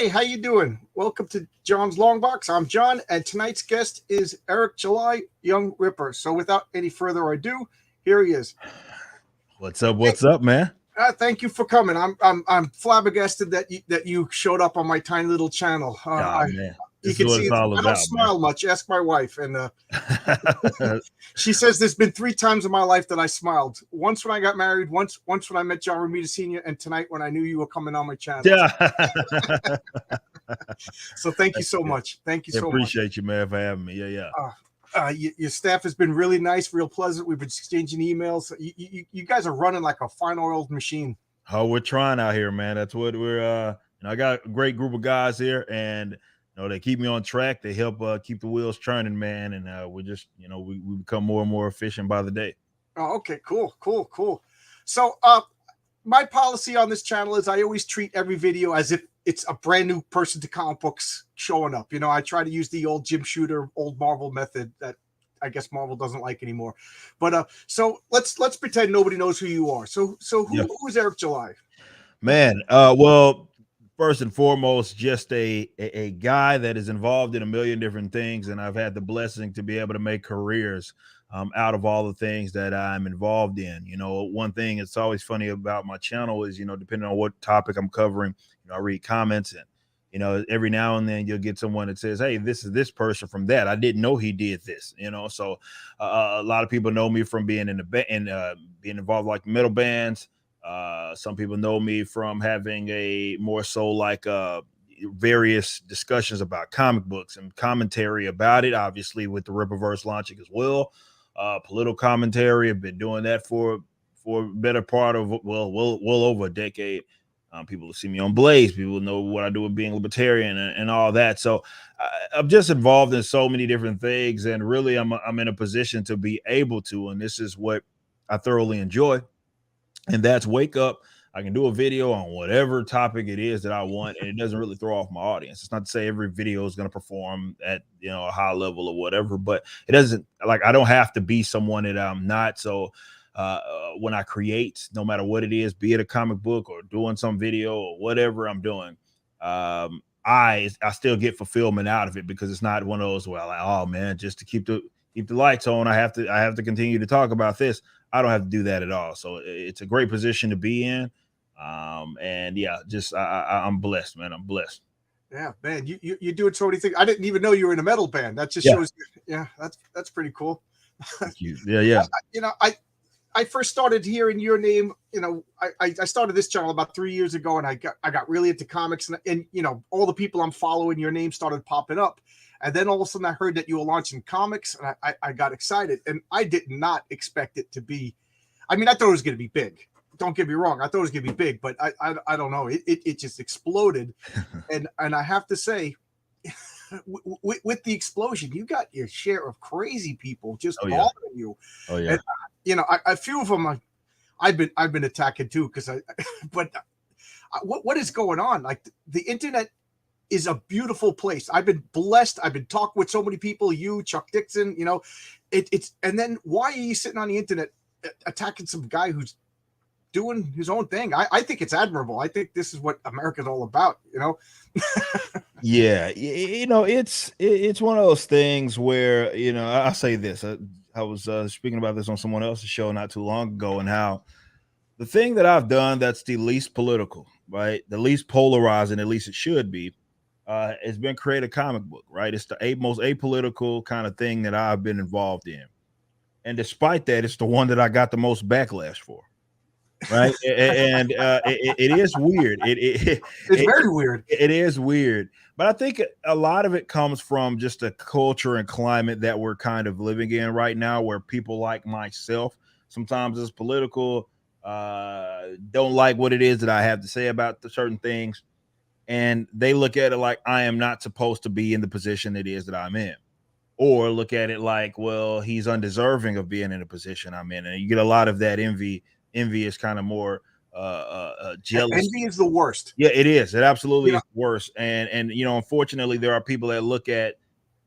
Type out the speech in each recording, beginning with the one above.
Hi, how you doing? Welcome to John's Long Box. I'm John, and tonight's guest is Eric July, Young Ripper. So without any further ado, here he is. What's up? What's up, man? Thank you for coming. I'm flabbergasted that you showed up on my tiny little channel. Man, You this is can what see it's all I don't about, smile much. Ask my wife, and she says there's been 3 times in my life that I smiled. Once when I got married, once when I met John Romita Sr., and tonight when I knew you were coming on my channel. Yeah. So thank you so much. Thank you so much. Appreciate you, man, for having me. Yeah. Your staff has been really nice, real pleasant. We've been exchanging emails. You guys are running like a fine-oiled machine. Oh, we're trying out here, man. That's what we're. I got a great group of guys here, and they keep me on track. They help keep the wheels churning, man. And we're just, we become more and more efficient by the day. Oh, okay, cool. So, my policy on this channel is I always treat every video as if it's a brand new person to comic books showing up. I try to use the old Jim Shooter, old Marvel method that I guess Marvel doesn't like anymore. But so let's pretend nobody knows who you are. So who is Eric July? Man, well, first and foremost, just a guy that is involved in a million different things, and I've had the blessing to be able to make careers out of all the things that I'm involved in. One thing that's always funny about my channel is, depending on what topic I'm covering, I read comments, and every now and then you'll get someone that says, hey, this is this person from that. I didn't know he did this, so a lot of people know me from being in being involved like metal bands. Some people know me from having a more so like various discussions about comic books and commentary about it, obviously with the Ripperverse launching as well. Political commentary. I've been doing that for a better part of well over a decade. People see me on Blaze. People know what I do with being libertarian and all that. So I'm just involved in so many different things, and really I'm in a position to be able to, and this is what I thoroughly enjoy, and that's wake up. I can do a video on whatever topic it is that I want, and it doesn't really throw off my audience. It's not to say every video is going to perform at a high level or whatever, but it doesn't, like, I don't have to be someone that I'm not. So when I create, no matter what it is, be it a comic book or doing some video or whatever I'm doing, I still get fulfillment out of it, because it's not one of those where like, oh man, just to keep the lights on, I have to continue to talk about this. I don't have to do that at all. So it's a great position to be in. And yeah, just I'm blessed, man. I'm blessed. Yeah, man, you're doing so many things. I didn't even know you were in a metal band. That just shows. Yeah, that's pretty cool. Thank you. Yeah. I first started hearing your name. I started this channel about 3 years ago, and I got really into comics, and all the people I'm following, your name started popping up, and then all of a sudden I heard that you were launching comics, and I got excited, and I did not expect it to be. I mean, I thought it was going to be big. Don't get me wrong, I thought it was going to be big, but I don't know. It just exploded, and I have to say, with the explosion, you got your share of crazy people just bothering you. Oh yeah. And, a few of them I've been attacking too, because but what is going on? Like, the internet is a beautiful place. I've been blessed. I've been talking with so many people. You, Chuck Dixon, it's and then why are you sitting on the internet attacking some guy who's doing his own thing? I think it's admirable. I think this is what America's all about, Yeah, it's one of those things where I say this. I was speaking about this on someone else's show not too long ago, and how the thing that I've done that's the least political, right, the least polarizing, at least it should be, has been create a comic book, right? It's the most apolitical kind of thing that I've been involved in, and despite that, it's the one that I got the most backlash for. Right. And it is weird. It's very weird. It is weird. But I think a lot of it comes from just a culture and climate that we're kind of living in right now, where people like myself, sometimes it's political, don't like what it is that I have to say about the certain things. And they look at it like I am not supposed to be in the position it is that I'm in. Or look at it like, well, he's undeserving of being in the position I'm in. And you get a lot of that envy. Envy is kind of more jealous. Envy is the worst. Yeah, it is. It absolutely is worse. And unfortunately, there are people that look at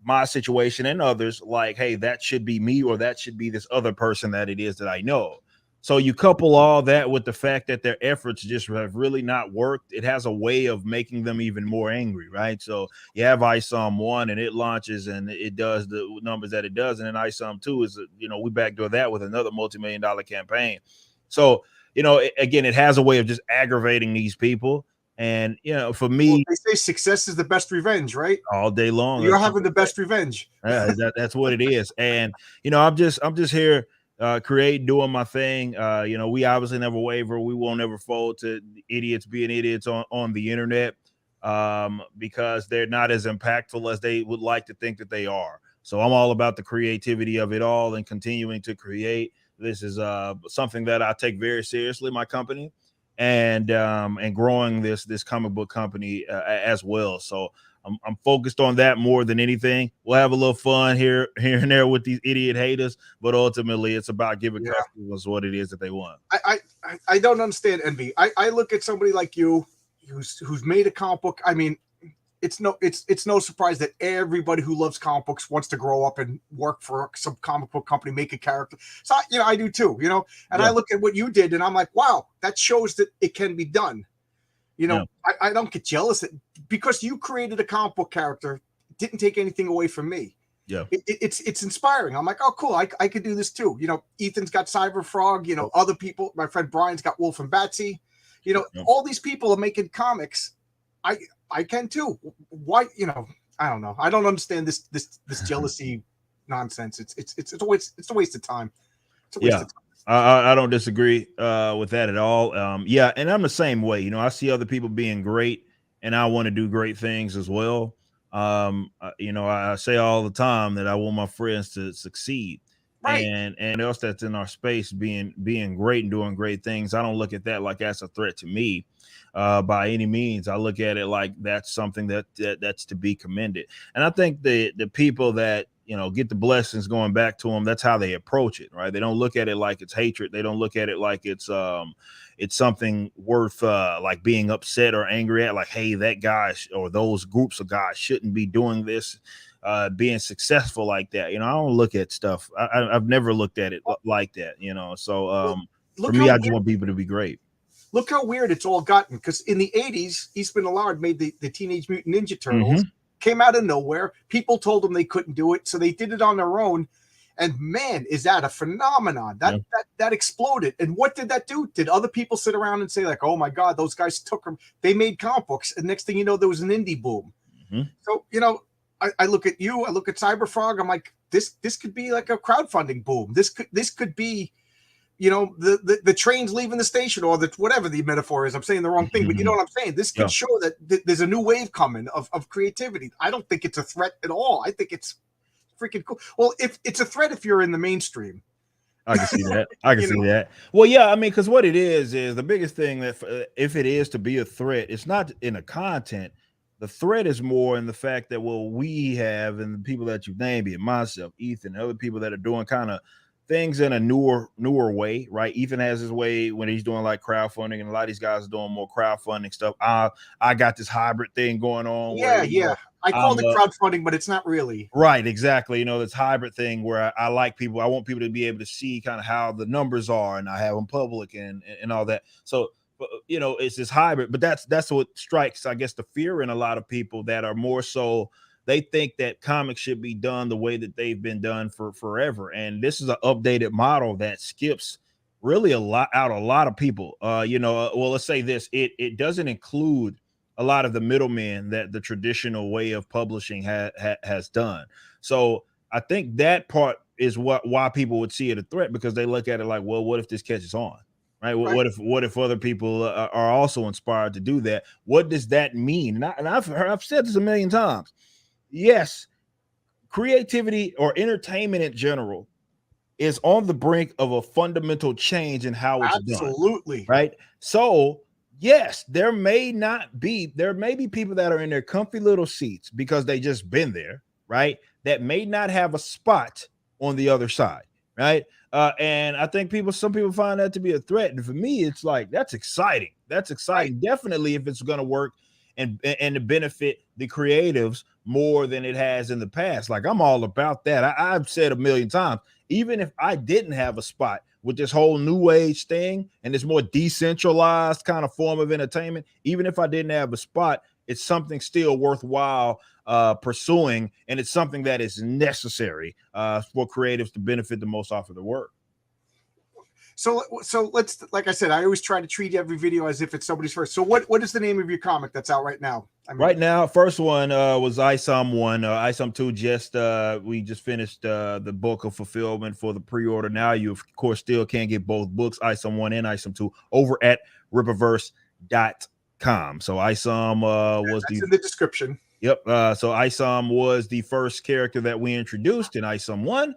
my situation and others like, hey, that should be me, or that should be this other person that it is that I know. So you couple all that with the fact that their efforts just have really not worked. It has a way of making them even more angry, right? So you have Isom 1 and it launches and it does the numbers that it does. And then Isom 2 is, we backdoor that with another multi-million-dollar campaign. So, again, it has a way of just aggravating these people. And, for me, they say success is the best revenge, right? All day long. You're having the best revenge. That's what it is. And, I'm just here create, doing my thing. We obviously never waver. We won't ever fold to idiots being idiots on the internet, because they're not as impactful as they would like to think that they are. So I'm all about the creativity of it all and continuing to create. This is something that I take very seriously, my company, and growing this comic book company as well. So I'm focused on that more than anything. We'll have a little fun here and there with these idiot haters, but ultimately it's about giving customers what it is that they want. I don't understand envy. I look at somebody like you who's made a comic book. I mean, it's no surprise that everybody who loves comic books wants to grow up and work for some comic book company, make a character. So I do too, and I look at what you did and I'm like, wow, that shows that it can be done. I don't get jealous because you created a comic book character. It didn't take anything away from me. Yeah, it's inspiring. I'm like, oh, cool. I could do this too. Ethan's got Cyber Frog. Other people. My friend Brian's got Wolf and Batsy. All these people are making comics. I can too. Why? I don't know. I don't understand this jealousy nonsense. It's a waste of time. It's a waste of time. I don't disagree with that at all. And I'm the same way. I see other people being great, and I want to do great things as well. I say all the time that I want my friends to succeed, right? And else that's in our space being great and doing great things. I don't look at that like that's a threat to me by any means. I look at it like that's something that's to be commended. And I think the people that get the blessings going back to them, that's how they approach it, right? They don't look at it like it's hatred. They don't look at it like it's something worth like being upset or angry at, like, hey, that guy or those groups of guys shouldn't be doing this, being successful like that. I don't look at stuff. I've never looked at it like that, so for me, I just want people to be great. Look how weird it's all gotten, because in the 80s, Eastman Allard made the Teenage Mutant Ninja Turtles. Came out of nowhere. People told them they couldn't do it, so they did it on their own. And man, is that a phenomenon? That exploded. And what did that do? Did other people sit around and say, like, oh my God, those guys took them? They made comic books, and next thing you know, there was an indie boom. So I look at you, I look at Cyberfrog. I'm like, this could be like a crowdfunding boom. This could be, the trains leaving the station, or whatever the metaphor is. I'm saying the wrong thing, but you know what I'm saying? This could show that there's a new wave coming of creativity. I don't think it's a threat at all. I think it's freaking cool. Well, if it's a threat, if you're in the mainstream, I can see that. I can see that. Well, yeah, I mean, because what it is the biggest thing that if it is to be a threat, it's not in the content. The threat is more in the fact that what we have and the people that you named, being myself, Ethan, and other people that are doing kind of things in a newer way, right? Ethan has his way when he's doing like crowdfunding, and a lot of these guys are doing more crowdfunding stuff. I got this hybrid thing going on. Yeah. I call it crowdfunding, but it's not really. Right, exactly. This hybrid thing where I like people. I want people to be able to see kind of how the numbers are, and I have them public and all that. So, it's this hybrid, but that's what strikes, I guess, the fear in a lot of people that are more so. They think that comics should be done the way that they've been done for forever. And this is an updated model that skips really a lot of people. Well, let's say this, it doesn't include a lot of the middlemen that the traditional way of publishing has done. So I think that part is why people would see it a threat, because they look at it like, well, what if this catches on? Right. What if other people are also inspired to do that? What does that mean? And I've said this a million times. Yes, creativity or entertainment in general is on the brink of a fundamental change in how it's done. Absolutely. Right. So, yes, there may be people that are in their comfy little seats because they just been there, right? That may not have a spot on the other side, right? And I think some people find that to be a threat. And for me, it's like, that's exciting. That's exciting. Right. Definitely if it's going to work and to benefit the creatives more than it has in the past. Like, I'm all about that. I've said a million times, even if I didn't have a spot with this whole new age thing and this more decentralized kind of form of entertainment, even if I didn't have a spot, it's something still worthwhile pursuing, and it's something that is necessary for creatives to benefit the most off of the work. So let's, like I said, I always try to treat every video as if it's somebody's first. So what is the name of your comic that's out right now? I mean, right now, first one was Isom 1. Isom 2 we just finished the book of fulfillment for the pre-order. Now you of course still can't get both books, Isom 1 and Isom 2, over at Ripperverse.com. So Isom was in the description. Yep. So Isom was the first character that we introduced in Isom 1.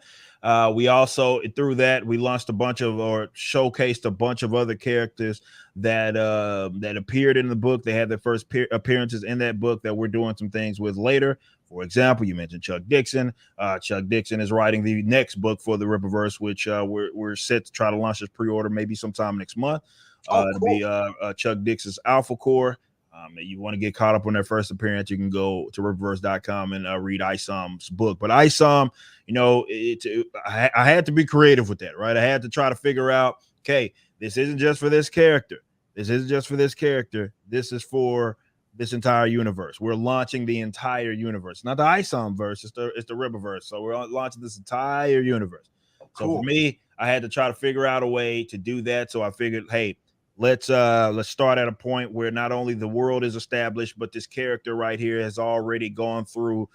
We also, through that, we launched a bunch of, or showcased a bunch of other characters that that appeared in the book. They had their first appearances in that book that we're doing some things with later. For example, you mentioned Chuck Dixon. Chuck Dixon is writing the next book for the Ripperverse, which we're set to try to launch this pre-order maybe sometime next month. Cool. It'll be Chuck Dixon's Alpha Core. You want to get caught up on their first appearance, you can go to Ripperverse.com and read Isom's book. But Isom, you know, I had to be creative with that, right? I had to try to figure out, okay, this isn't just for this character. This isn't just for this character. This is for this entire universe. We're launching the entire universe, not the Isom verse. It's the Ripperverse. So we're launching this entire universe. So for me, I had to try to figure out a way to do that. So I figured, hey, let's start at a point where not only the world is established, but this character right here has already gone through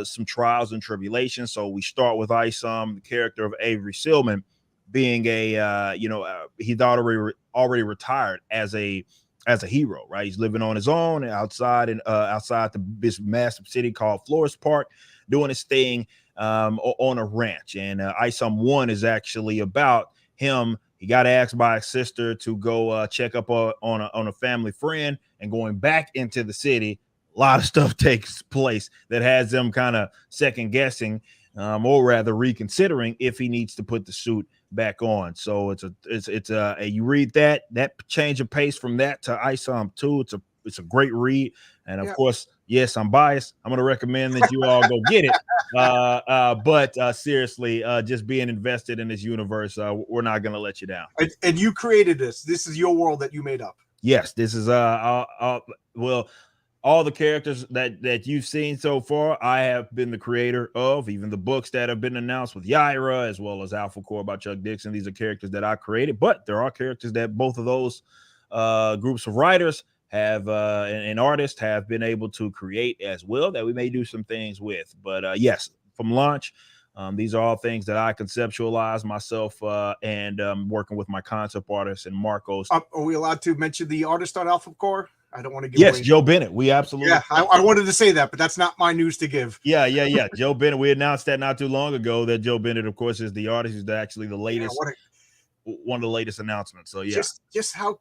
some trials and tribulations. So we start with Isom, the character of Avery Silman, being a he's already retired as a hero, right? He's living on his own outside this massive city called Florist Park, doing his thing on a ranch. And Isom 1 is actually about him. He got asked by his sister to go check up on a family friend, and going back into the city, a lot of stuff takes place that has them kind of second guessing, or rather reconsidering if he needs to put the suit back on. So it's you read that change of pace from that to Isom 2. It's a great read, and of course, yes, I'm biased. I'm going to recommend that you all go get it. But seriously, just being invested in this universe, we're not going to let you down. And you created this. This is your world that you made up. Yes, this is well, all the characters that you've seen so far, I have been the creator of. Even the books that have been announced with Yaira, as well as Alpha Core by Chuck Dixon, these are characters that I created. But there are characters that both of those groups of writers have and artists have been able to create as well, that we may do some things with. But yes, from launch, these are all things that I conceptualize myself, and working with my concept artists and Marcos. Are we allowed to mention the artist on Alpha Core? I don't want to give away. Joe Bennett. We absolutely. Yeah, I wanted to say that, but that's not my news to give. Yeah. Joe Bennett. We announced that not too long ago, that Joe Bennett, of course, is the artist who's actually the latest. One of the latest announcements. So yeah, just how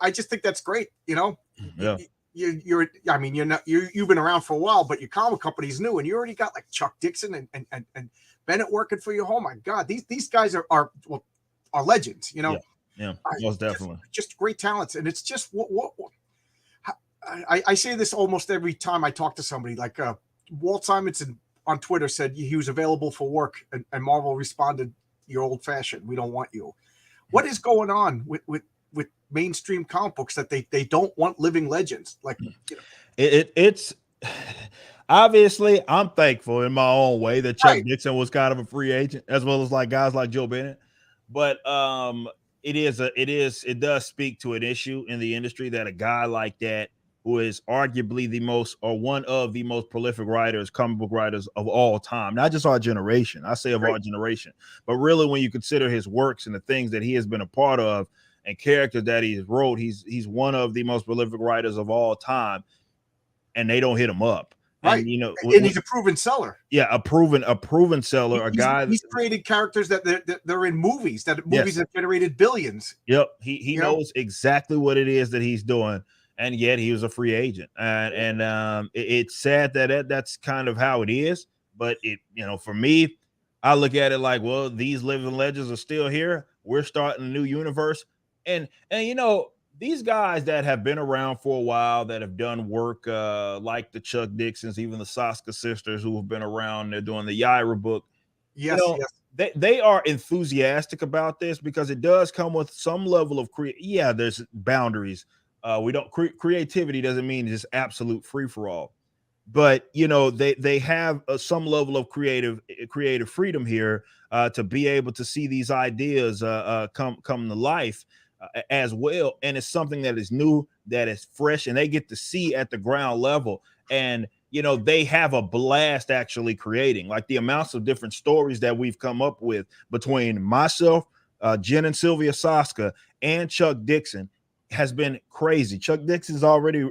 I just think that's great. You know, yeah. You've been around for a while, but your comic company's new, and you already got like Chuck Dixon and Bennett working for you. Oh my God, these guys are legends. You know, yeah, most definitely, just great talents, and it's just what I say this almost every time I talk to somebody. Like Walt Simonson on Twitter said he was available for work, and Marvel responded, "You're old fashioned. We don't want you." What is going on with mainstream comic books that they don't want living legends? Like, you know. It's obviously, I'm thankful in my own way that Chuck Dixon was kind of a free agent, as well as like guys like Joe Bennett. But it does speak to an issue in the industry that a guy like that, who is arguably one of the most prolific comic book writers of all time, not just our generation. I say of our generation, but really when you consider his works and the things that he has been a part of and characters that he's wrote, he's one of the most prolific writers of all time, and they don't hit him up. Right. And, you know, and he's a proven seller. Yeah, a proven seller. He's created characters that they're in movies that have generated billions. Yep. He knows exactly what it is that he's doing. And yet he was a free agent, and it's sad that that's kind of how it is. But for me, I look at it like, well, these living legends are still here. We're starting a new universe, and these guys that have been around for a while, that have done work like the Chuck Dixons, even the Saska sisters, who have been around. They're doing the Yaira book. Yes, yes. They are enthusiastic about this because it does come with some level of yeah, there's boundaries. We don't creativity doesn't mean just absolute free for all, but they have some level of creative freedom here to be able to see these ideas come to life as well, and it's something that is new, that is fresh, and they get to see at the ground level. And they have a blast actually creating, like the amounts of different stories that we've come up with between myself, Jen and Sylvia Saska, and Chuck Dixon has been crazy. Chuck Dixon's already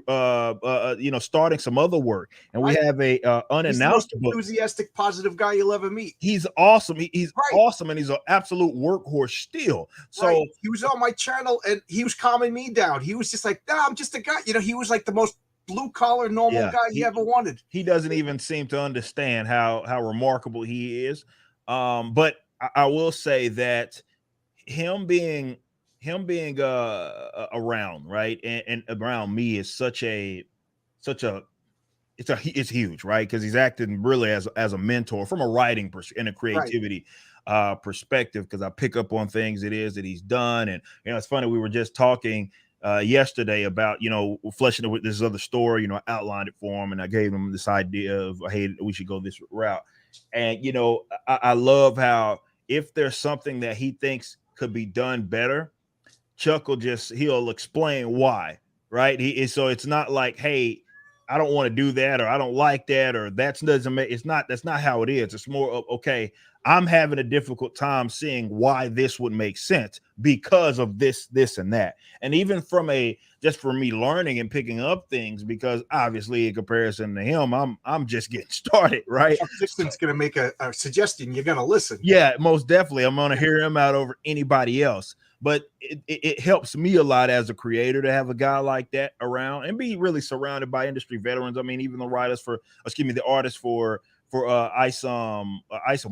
starting some other work, and we have a unannounced He's the most enthusiastic, positive guy you'll ever meet. He's awesome. He's awesome, and he's an absolute workhorse still. So he was on my channel, and he was calming me down. He was just like, "Nah, I'm just a guy." He was like the most blue collar, normal guy he ever wanted. He doesn't even seem to understand how remarkable he is. But I will say that him being around, right, and around me is it's huge, right? Because he's acting really as a mentor from a writing and a creativity perspective, because I pick up on things it is that he's done. And it's funny, we were just talking yesterday about fleshing it with this other story. I outlined it for him, and I gave him this idea of, hey, we should go this route. And I love how, if there's something that he thinks could be done better, Chuck he'll explain why, right? So it's not like, hey, I don't want to do that, or I don't like that, or that's not how it is. It's more of, okay, I'm having a difficult time seeing why this would make sense because of this, and that. And even from just for me learning and picking up things, because obviously in comparison to him, I'm just getting started, right? Chuck Dixon's going to make a suggestion. You're going to listen. Yeah, most definitely. I'm going to hear him out over anybody else. But it helps me a lot as a creator to have a guy like that around and be really surrounded by industry veterans. I mean, even the artists for Isom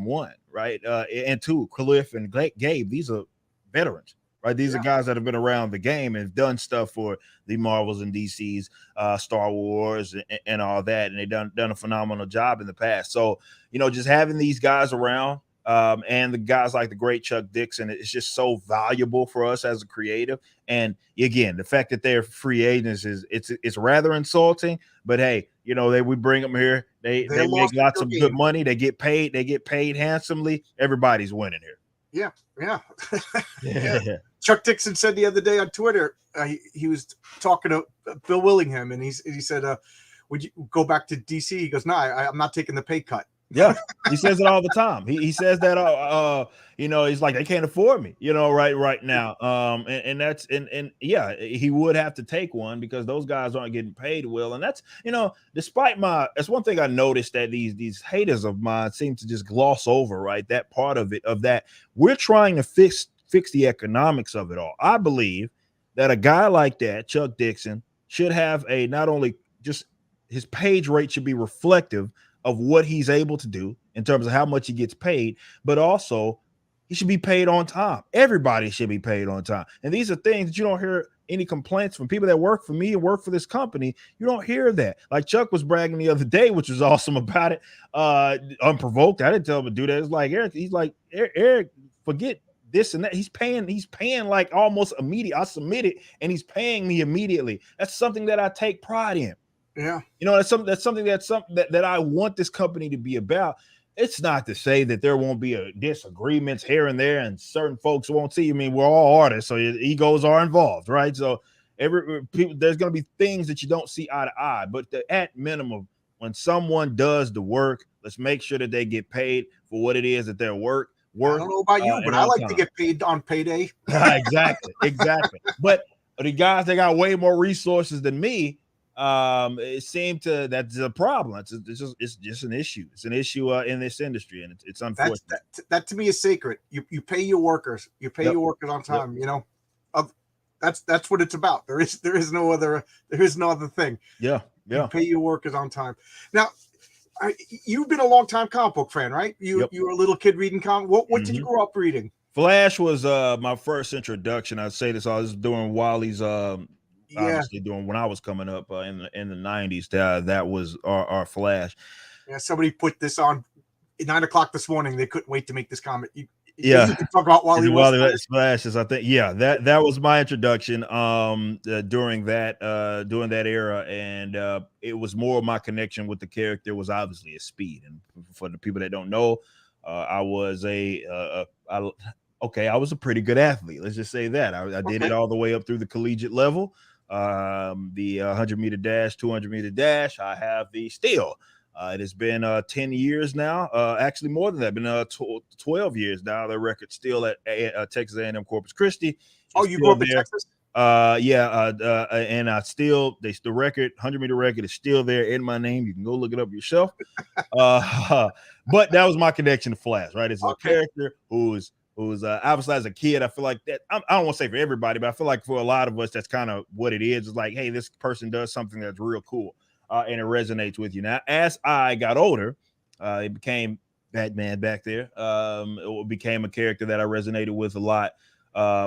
1, right? And 2, Cliff and Gabe. These are veterans, right? These are guys that have been around the game and done stuff for the Marvels and DC's, Star Wars and all that. And they've done a phenomenal job in the past. So, just having these guys around, and the guys like the great Chuck Dixon, it's just so valuable for us as a creative. And again, the fact that they're free agents it's rather insulting, but hey, we bring them here. They make lots of good money. They get paid handsomely. Everybody's winning here. Yeah. Chuck Dixon said the other day on Twitter, he was talking to Bill Willingham, and he said, would you go back to DC? He goes, no, I'm not taking the pay cut. Yeah, he says it all the time. He says that he's like, they can't afford me, right now. And that's yeah, he would have to take one because those guys aren't getting paid well. And that's despite that's one thing I noticed, that these haters of mine seem to just gloss over, right? That part of it, of that we're trying to fix the economics of it all. I believe that a guy like that, Chuck Dixon, should have not only just his page rate should be reflective of what he's able to do in terms of how much he gets paid, but also he should be paid on time. Everybody should be paid on time. And these are things that you don't hear any complaints from people that work for me and work for this company. You don't hear that. Like Chuck was bragging the other day, which was awesome about it. Unprovoked. I didn't tell him to do that. It's like, Eric, forget this and that. He's paying like almost immediate. I submit it and he's paying me immediately. That's something that I take pride in. Yeah. That's something that I want this company to be about. It's not to say that there won't be disagreements here and there, and certain folks won't see. I mean, we're all artists, so egos are involved, right? So there's going to be things that you don't see eye to eye, but at minimum, when someone does the work, let's make sure that they get paid for what it is that they're work. I don't know about you, but I like to get paid on payday. Exactly. But the guys that got way more resources than me, it seemed that's a problem. It's just an issue. It's an issue in this industry, and it's unfortunate. That to me is sacred. You pay your workers. You pay your workers on time. That's what it's about. There is no other thing. Yeah. You pay your workers on time. Now, you've been a long time comic book fan, right? You were a little kid reading comic. What did you grow up reading? Flash was my first introduction. I'd say this. I was doing Wally's. Obviously doing when I was coming up in the 90s. That was our Flash. Yeah, somebody put this on at 9 o'clock this morning, they couldn't wait to make this comment. You Yeah, can talk about Wally West. Splashes. I think, yeah, that was my introduction during that era, and it was more of my connection with the character was obviously a Speed. And for the people that don't know, I was I was a pretty good athlete. Let's just say that I did it all the way up through the collegiate level. The 100-meter dash, 200-meter dash. I have the steal. It has been 10 years now. Actually, more than that. Been 12 years now. The record's still at Texas A&M Corpus Christi. Oh, you grew up in Texas? And I still the record, 100-meter record, is still there in my name. You can go look it up yourself. But that was my connection to Flash, right? It's a character who's obviously as a kid, I feel like that. I don't want to say for everybody, but I feel like for a lot of us, that's kind of what it is. It's like, hey, this person does something that's real cool. And it resonates with you. Now, as I got older, it became Batman back there. It became a character that I resonated with a lot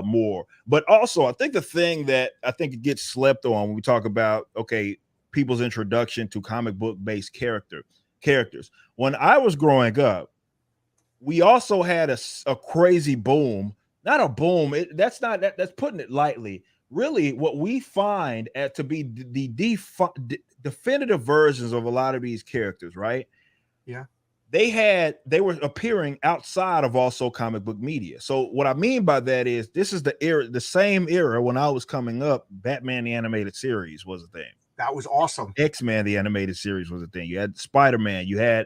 more. But also, I think the thing that I think it gets slept on when we talk about, people's introduction to comic book-based characters. When I was growing up, we also had a crazy boom. Not a boom. That's putting it lightly. Really, what we find to be the definitive versions of a lot of these characters, right? Yeah. They were appearing outside of also comic book media. So what I mean by that is this is the same era when I was coming up. Batman the animated series was a thing. That was awesome. X-Men the animated series was a thing. You had Spider-Man. You had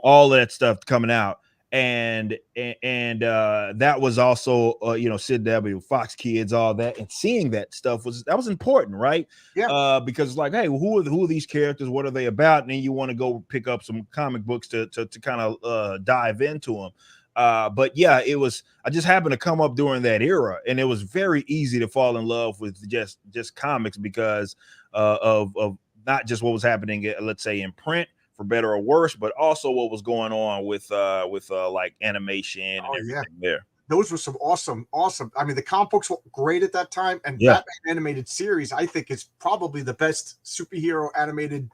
all that stuff coming out. And that was also Sid W, Fox Kids, all that, and seeing that stuff was important, right? Yeah. Because it's like, hey, who are these characters? What are they about? And then you want to go pick up some comic books to kind of dive into them. But yeah, I just happened to come up during that era, and it was very easy to fall in love with just comics because of not just what was happening, let's say, in print, for better or worse, but also what was going on with like animation and everything there. Those were some awesome. I mean, the comic books were great at that time, and Batman animated series, I think, is probably the best superhero animated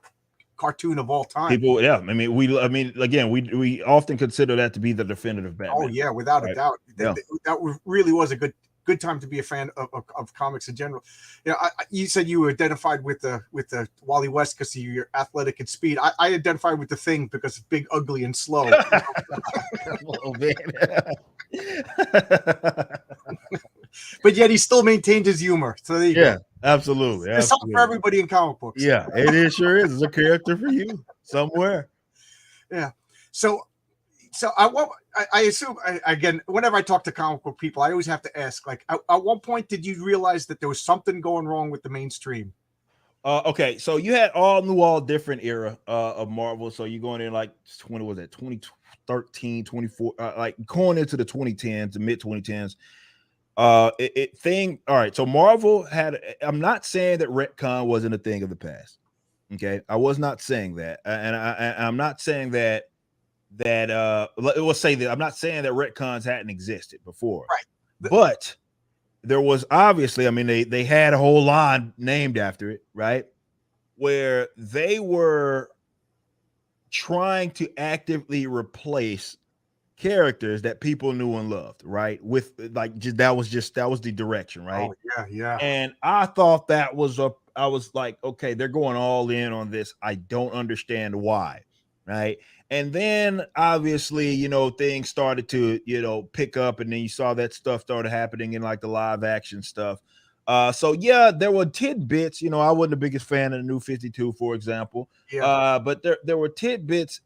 cartoon of all time. I mean, again, we often consider that to be the definitive Batman. Oh yeah, without a doubt. That really was a good time to be a fan of comics in general. You said you were identified with the Wally West because you're athletic and speed. I identified with the Thing because it's big, ugly, and slow. A little bit. But yet he still maintained his humor. So there you go. Absolutely. There's something for everybody in comic books. Yeah, it sure is. It's a character for you somewhere. Yeah. So I assume, again, whenever I talk to comic book people, I always have to ask, like, at what point did you realize that there was something going wrong with the mainstream? So you had all different era of Marvel. So you're going in like 2013, 24, like going into the 2010s, the mid 2010s. All right. So Marvel I'm not saying that retcon wasn't a thing of the past. Okay, I was not saying that, and I'm not saying that let's say that I'm not saying that retcons hadn't existed before, right? But there was obviously, I mean, they had a whole line named after it, right? Where they were trying to actively replace characters that people knew and loved, right? With like that was the direction, right? Oh, yeah. And I thought I was like, okay, they're going all in on this. I don't understand why, right? And then obviously, things started to, pick up, and then you saw that stuff started happening in like the live action stuff. So yeah, there were tidbits. I wasn't the biggest fan of the New 52, for example. Yeah. But there were tidbits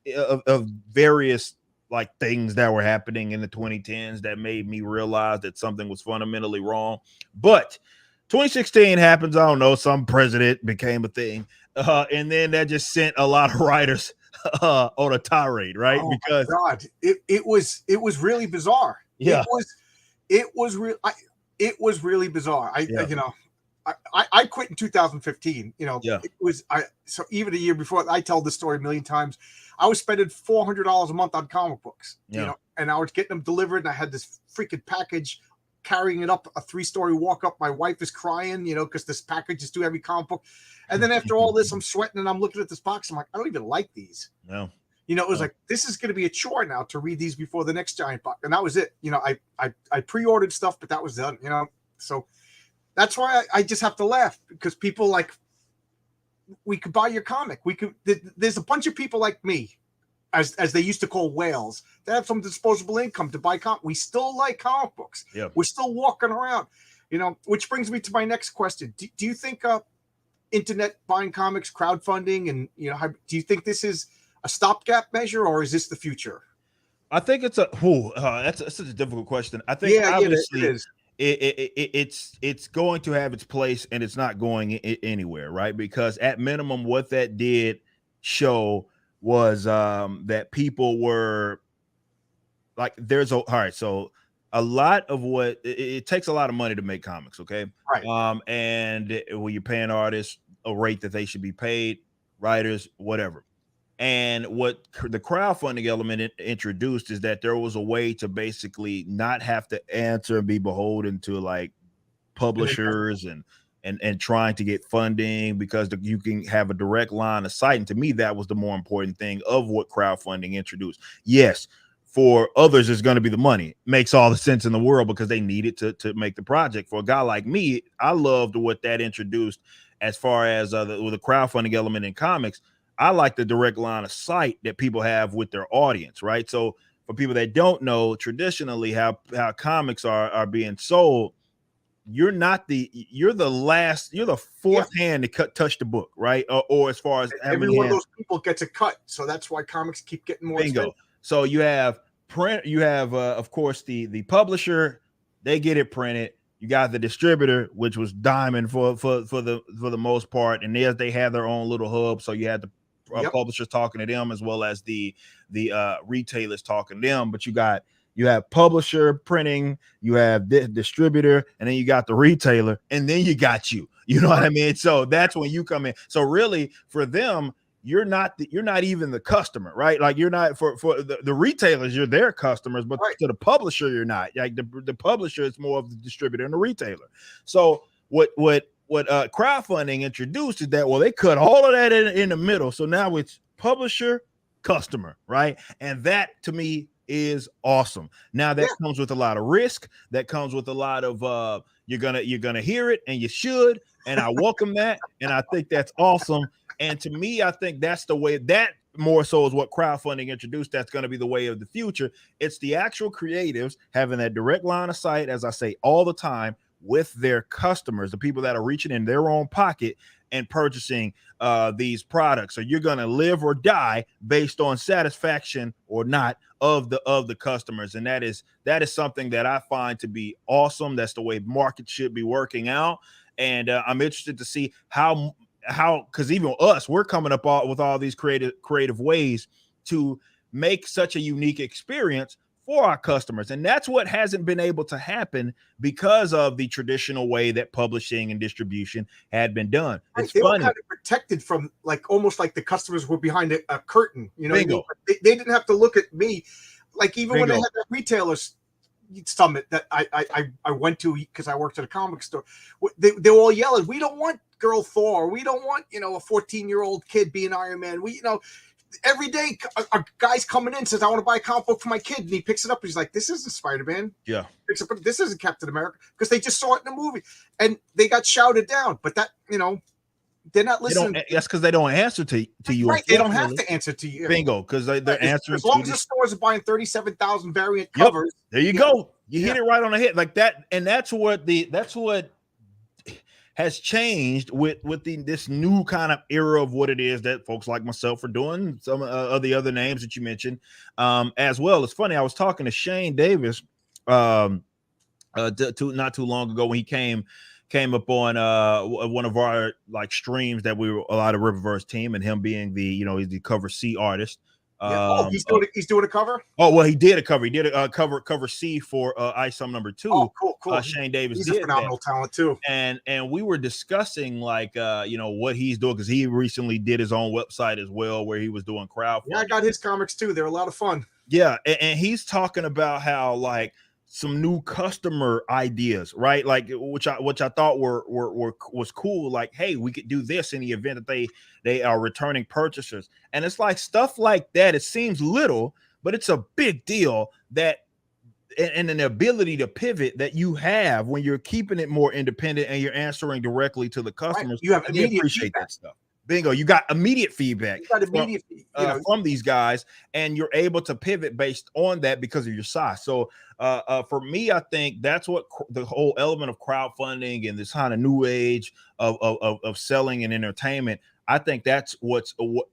of various like things that were happening in the 2010s that made me realize that something was fundamentally wrong. But 2016 happens. I don't know, some president became a thing. And then that just sent a lot of writers on a tirade, right? Oh, because God, it was really bizarre. Yeah. It was really bizarre. I quit in 2015. It was so even a year before. I tell this story a million times. I was spending $400 a month on comic books, and I was getting them delivered, and I had this freaking package, carrying it up a 3-story walk up. My wife is crying, because this package is too heavy, comic book. And then after all this, I'm sweating, and I'm looking at this box. I'm like, I don't even like these. No. You know, it was like, this is going to be a chore now to read these before the next giant box. And that was it. You know, I pre-ordered stuff, but that was done, you know? So that's why I just have to laugh, because people like, we could buy your comic. There's a bunch of people like me, as they used to call whales, that have some disposable income to buy comic. We still like comic books. Yep. We're still walking around, you know, which brings me to my next question. Do you think internet buying comics, crowdfunding, and, you know, do you think this is a stopgap measure, or is this the future? I think it's that's such a difficult question. I think obviously it is. It's going to have its place, and it's not going anywhere, right? Because at minimum, what that did show was that people were like, all right, so a lot of what it takes a lot of money to make comics, okay? Right. And when you're paying artists a rate that they should be paid, writers, whatever. And what the crowdfunding element introduced is that there was a way to basically not have to answer and be beholden to like publishers and trying to get funding, because you can have a direct line of sight. And to me, that was the more important thing of what crowdfunding introduced. Yes, for others, it's going to be the money. Makes all the sense in the world, because they need it to make the project. For a guy like me, I loved what that introduced as far as the crowdfunding element in comics. I like the direct line of sight that people have with their audience, right? So for people that don't know, traditionally how comics are being sold, you're the fourth hand to touch the book, right? Or as far as every one of those people gets a cut, so that's why comics keep getting more expensive. So you have print, you have of course the publisher, they get it printed. You got the distributor, which was Diamond for the most part, and they have their own little hub. So you had the publishers talking to them, as well as the retailers talking to them. But you have publisher printing, you have the distributor, and then you got the retailer, and then you got you know what I mean? So that's when you come in. So really, for them, you're not even the customer, right? Like, you're not for the retailers, you're their customers, but to the publisher, you're not. Like, the publisher is more of the distributor and the retailer. So what crowdfunding introduced is that, well, they cut all of that in the middle. So now it's publisher, customer, right? And that to me is awesome. Now that comes with a lot of risk. That comes with a lot of you're gonna hear it, and you should. And I welcome that, and I think that's awesome. And to me, I think that's the way, that more so is what crowdfunding introduced. That's going to be the way of the future. It's the actual creatives having that direct line of sight, as I say all the time, with their customers, the people that are reaching in their own pocket and purchasing these products. So you're going to live or die based on satisfaction or not of the customers. And that is something that I find to be awesome. That's the way market should be working out. And I'm interested to see how, because even us, we're coming up with all these creative ways to make such a unique experience for our customers. And that's what hasn't been able to happen because of the traditional way that publishing and distribution had been done. It's they funny. were kind of protected from, like, almost like the customers were behind a curtain, you know. Bingo. They didn't have to look at me. Like, even when they had that retailers summit that I went to because I worked at a comic store, they were all yelling, "We don't want Girl Thor. We don't want, you know, a 14-year-old kid being Iron Man. We, you know." Every day a guy's coming in, says, "I want to buy a comic book for my kid," and he picks it up and he's like, "This isn't Spider-Man." Yeah. Picks up, "This isn't Captain America," because they just saw it in a movie and they got shouted down. But that, you know, they're not listening. That's because they don't answer to you. Right. They don't have to answer to you. Bingo. Because they're answering. As long as the stores are buying 37,000 variant covers. There you go. You hit it right on the head like that. And that's what has changed with this new kind of era of what it is that folks like myself are doing. Some of the other names that you mentioned, as well. It's funny. I was talking to Shane Davis not too long ago when he came up on one of our like streams that we were a lot of Ripperverse team, and him being he's the cover C artist. He's doing a cover. Oh, well, he did a cover. He did a cover C for Isom #2. Oh, cool. Shane Davis, he's a phenomenal talent too. And we were discussing like what he's doing, because he recently did his own website as well, where he was doing crowdfunding. Yeah, I got his comics too. They're a lot of fun. Yeah, and he's talking about how, like, some new customer ideas, right? Like which I thought was cool. Like, hey, we could do this in the event that they are returning purchasers. And it's like stuff like that. It seems little, but it's a big deal that and an ability to pivot that you have when you're keeping it more independent and you're answering directly to the customers. Right. You have and they appreciate feedback. That stuff. Bingo, you got immediate feedback from these guys, and you're able to pivot based on that because of your size. So for me, I think that's what the whole element of crowdfunding and this kind of new age of selling and entertainment, I think that's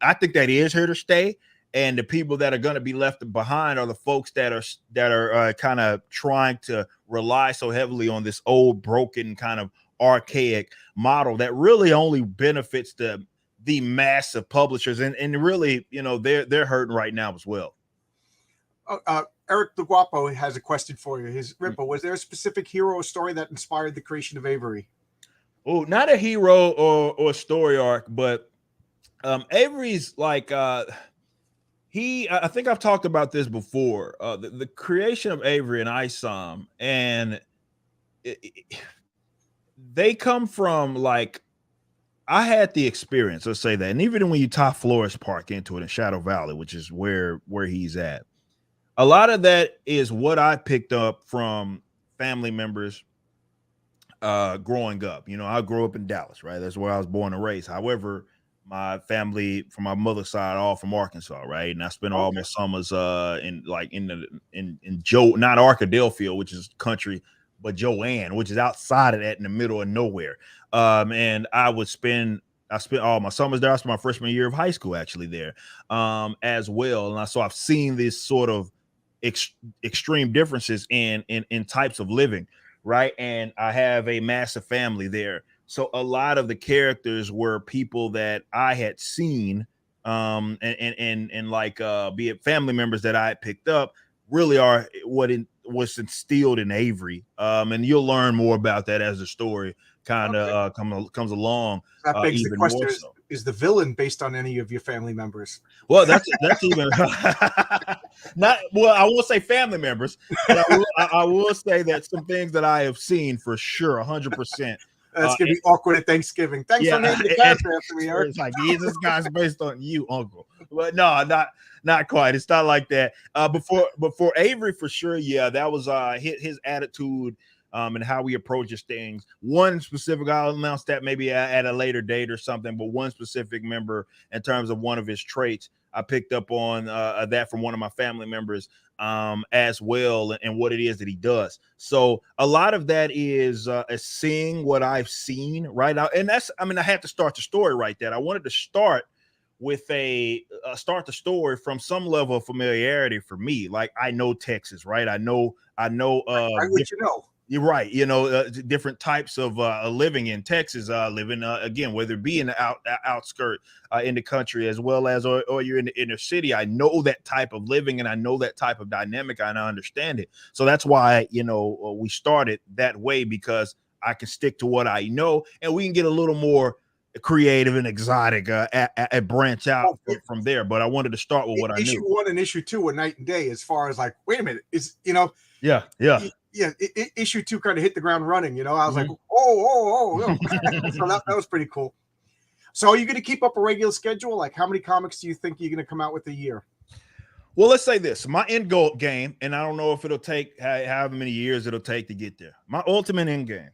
I think that is here to stay. And the people that are going to be left behind are the folks that are kind of trying to rely so heavily on this old, broken, kind of archaic model that really only benefits the massive publishers, and really, you know, they're hurting right now as well. Eric the Guapo has a question for you. Ripper, was there a specific hero or story that inspired the creation of Avery? Oh, not a hero or story arc, but Avery's like I think I've talked about this before. The creation of Avery and Isom, and they come from like, I had the experience, let's say that. And even when you tie Flores Park into it in Shadow Valley, which is where he's at, a lot of that is what I picked up from family members growing up. You know, I grew up in Dallas, right? That's where I was born and raised. However, my family from my mother's side, all from Arkansas, right? And I spent all my summers in not Arkadelphia, which is country, but Joanne, which is outside of that in the middle of nowhere. And I spent all my summers there. I spent my freshman year of high school actually there as well. And so I've seen this sort of extreme differences in types of living, right? And I have a massive family there. So a lot of the characters were people that I had seen and like be it family members that I had picked up, really are what was instilled in Avery. And you'll learn more about that as the story kind of comes along. That begs the question: is the villain based on any of your family members? Well, that's even not. Well, I won't say family members, but I will say that some things that I have seen for sure, 100%. That's gonna be awkward at Thanksgiving. Thanks for naming the character after me, Eric. It's like, this guy's based on you, Uncle. But no, not quite. It's not like that. Before Avery, for sure, yeah, that was his attitude and how he approaches things. One specific, I'll announce that maybe at a later date or something, but one specific member in terms of one of his traits, I picked up on that from one of my family members as well, and what it is that he does. So a lot of that is seeing what I've seen right now. And that's, I mean, I had to start the story right there. I wanted to start with start the story from some level of familiarity for me. Like, I know Texas, right? I know You're right. You know, different types of living in Texas, living again, whether it be in the outskirt in the country as well as or you're in the inner city. I know that type of living and I know that type of dynamic and I understand it. So that's why, you know, we started that way, because I can stick to what I know and we can get a little more creative and exotic branch out from there. But I wanted to start with what I knew. Issue 1 and issue 2 were night and day as far as like, wait a minute, is, you know, yeah. Issue 2 kind of hit the ground running, you know. I was like, oh. So that was pretty cool. So are you going to keep up a regular schedule? Like, how many comics do you think you're going to come out with a year? Well, let's say this. My end goal game, and I don't know if it'll take however many years it'll take to get there. My ultimate end game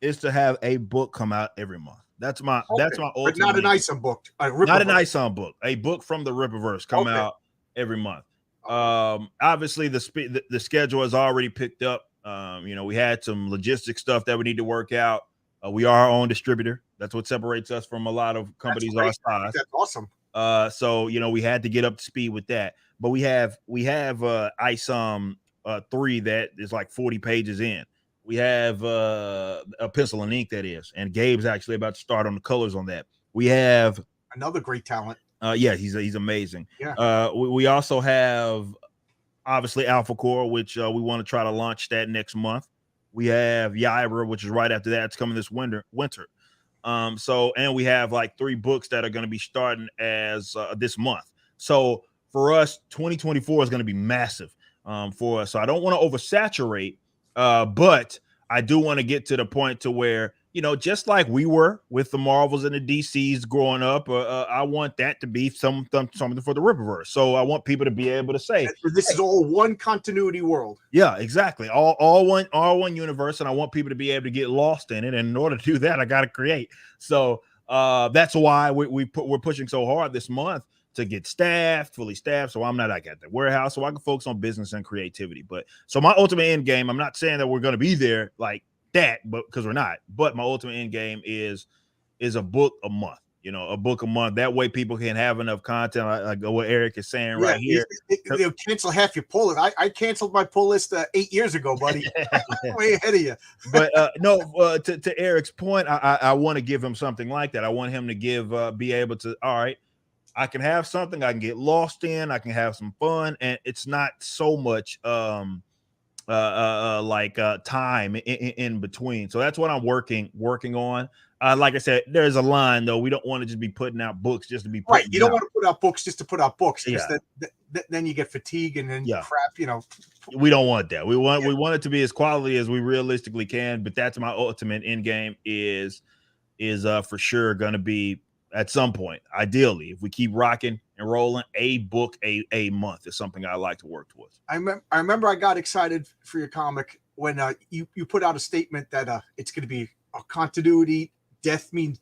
is to have a book come out every month. That's my ultimate. But not an Isom book. Not an Isom book. A book from the Ripperverse come out every month. Obviously the schedule is already picked up. You know, we had some logistic stuff that we need to work out. We are our own distributor. That's what separates us from a lot of companies our size. That's awesome. So, you know, we had to get up to speed with that. But we have Isom 3 that is like 40 pages in. We have a pencil and ink, that is, and Gabe's actually about to start on the colors on that. We have another great talent. Yeah, he's amazing. Yeah. We also have obviously Alpha Core, which we want to try to launch that next month. We have Yaira, which is right after that. It's coming this winter. So, and we have like 3 books that are going to be starting as this month. So for us, 2024 is going to be massive. for us. So I don't want to oversaturate, but I do want to get to the point to where, you know, just like we were with the Marvels and the DCs growing up, I want that to be something for the Ripperverse. So I want people to be able to say, this is all one continuity world. Yeah, exactly. All one universe, and I want people to be able to get lost in it. And in order to do that, I got to create. So that's why we're pushing so hard this month to get fully staffed. So I'm not like at the warehouse, so I can focus on business and creativity. But so my ultimate end game, I'm not saying that we're going to be there like that, but because we're not. But my ultimate end game is a book a month. You know, a book a month. That way people can have enough content, like what Eric is saying right here. They'll cancel half your pull list. I canceled my pull list 8 years ago, buddy. Way ahead of you. But to Eric's point, I want to give him something like that. I want him to be able to, all right, I can have something I can get lost in. I can have some fun, and it's not so much time in between. So that's what I'm working on. Like I said, there's a line though. We don't want to just be putting out books just to be right. You don't want to put out books just to put out books, because then you get fatigue and then crap. You know, we don't want that. We want it to be as quality as we realistically can. But that's my ultimate end game is for sure going to be at some point. Ideally, if we keep rocking and rolling, a book a month is something I like to work towards. I remember I got excited for your comic when you put out a statement that it's going to be a continuity. Dead means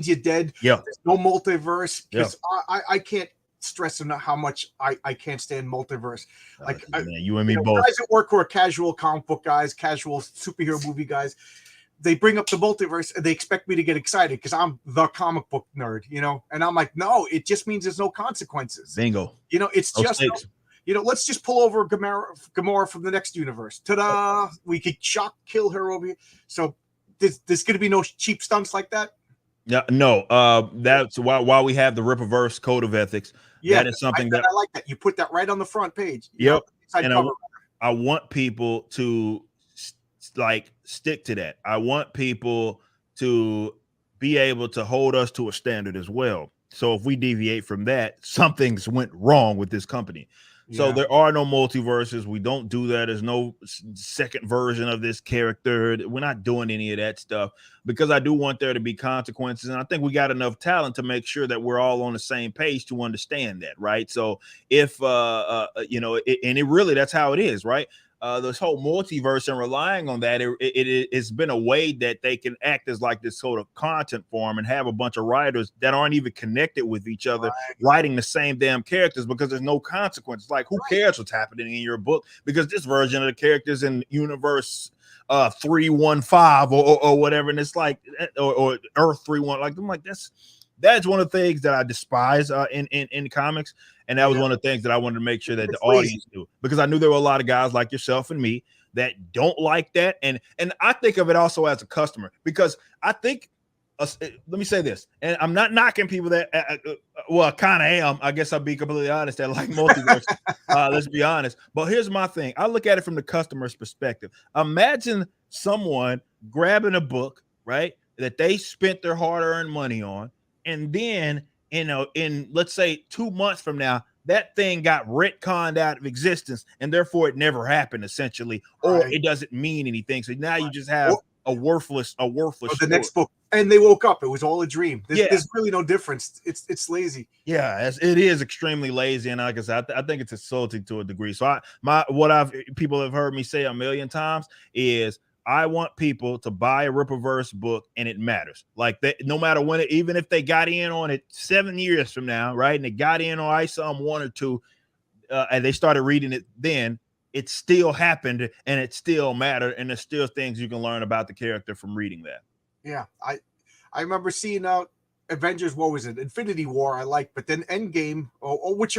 you're dead. Yeah. There's no multiverse, because I can't stress enough how much I can't stand multiverse. Like you and me both. Guys at work who are casual comic book guys, casual superhero movie guys, they bring up the multiverse and they expect me to get excited because I'm the comic book nerd, you know? And I'm like, no, it just means there's no consequences. Bingo. You know, it's no just, stakes. you know, let's just pull over Gamora from the next universe. Ta-da! We could kill her over here. So there's going to be no cheap stunts like that. Yeah, no. That's why we have the Ripperverse code of ethics. Yeah, that is something that I like that. You put that right on the front page. Yep. And I want people to stick to that. I want people to be able to hold us to a standard as well. So if we deviate from that, something's went wrong with this company. So there are no multiverses. We don't do that. There's no second version of this character. We're not doing any of that stuff, because I do want there to be consequences. And I think we got enough talent to make sure that we're all on the same page to understand that, right? So if, you know, and really, that's how it is, right? This whole multiverse and relying on that, it's been a way that they can act as like this sort of content form and have a bunch of writers that aren't even connected with each other, writing the same damn characters, because there's no consequences. Like, who cares what's happening in your book? Because this version of the characters in universe 315 or whatever, and it's like, or Earth 31, like, I'm like, that's one of the things that I despise in comics. And that was one of the things that I wanted to make sure that the audience knew, because I knew there were a lot of guys like yourself and me that don't like that. And I think of it also as a customer, because I think, let me say this, and I'm not knocking people that, well, I kind of am. I guess I'll be completely honest, that like multiverse. Let's be honest. But here's my thing. I look at it from the customer's perspective. Imagine someone grabbing a book, right, that they spent their hard-earned money on, and then, you know, in let's say 2 months from now, that thing got retconned out of existence, and therefore it never happened, essentially, or it doesn't mean anything. So now you just have a worthless. The next book, and they woke up. It was all a dream. There's really no difference. It's lazy. Yeah, it is extremely lazy, and like I said, I think it's insulting to a degree. So people have heard me say a million times is, I want people to buy a Ripperverse book, and it matters. Like that, no matter when, even if they got in on it 7 years from now, right? And they got in on Isom 1 or 2, and they started reading it then, it still happened and it still mattered. And there's still things you can learn about the character from reading that. Yeah. I remember seeing Avengers, what was it? Infinity War, I liked, but then Endgame, what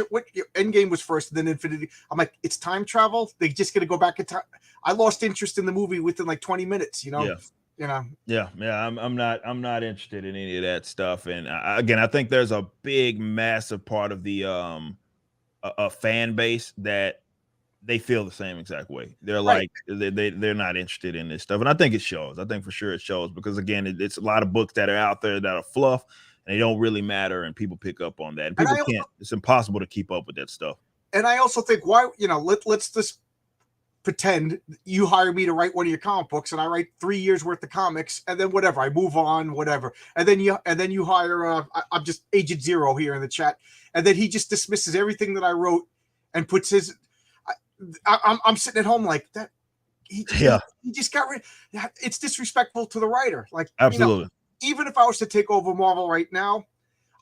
Endgame was first, and then Infinity. I'm like, it's time travel. They just gonna go back in time. I lost interest in the movie within like 20 minutes. You know. Yeah. You know. Yeah. I'm not interested in any of that stuff. And again, I think there's a big, massive part of the a fan base that they feel the same exact way. They're like, they're not interested in this stuff. And I think it shows. I think for sure it shows, because again, it's a lot of books that are out there that are fluff and they don't really matter, and people pick up on that. And people can't, it's impossible to keep up with that stuff. and I also think, why, let's just pretend you hire me to write one of your comic books, and I write 3 years worth of comics, and then whatever, I move on, whatever, and then you hire I'm just Agent Zero here in the chat, and then he just dismisses everything that I wrote and puts his. I'm sitting at home like that. He just got rid. It's disrespectful to the writer. Like, absolutely. Even if I was to take over Marvel right now,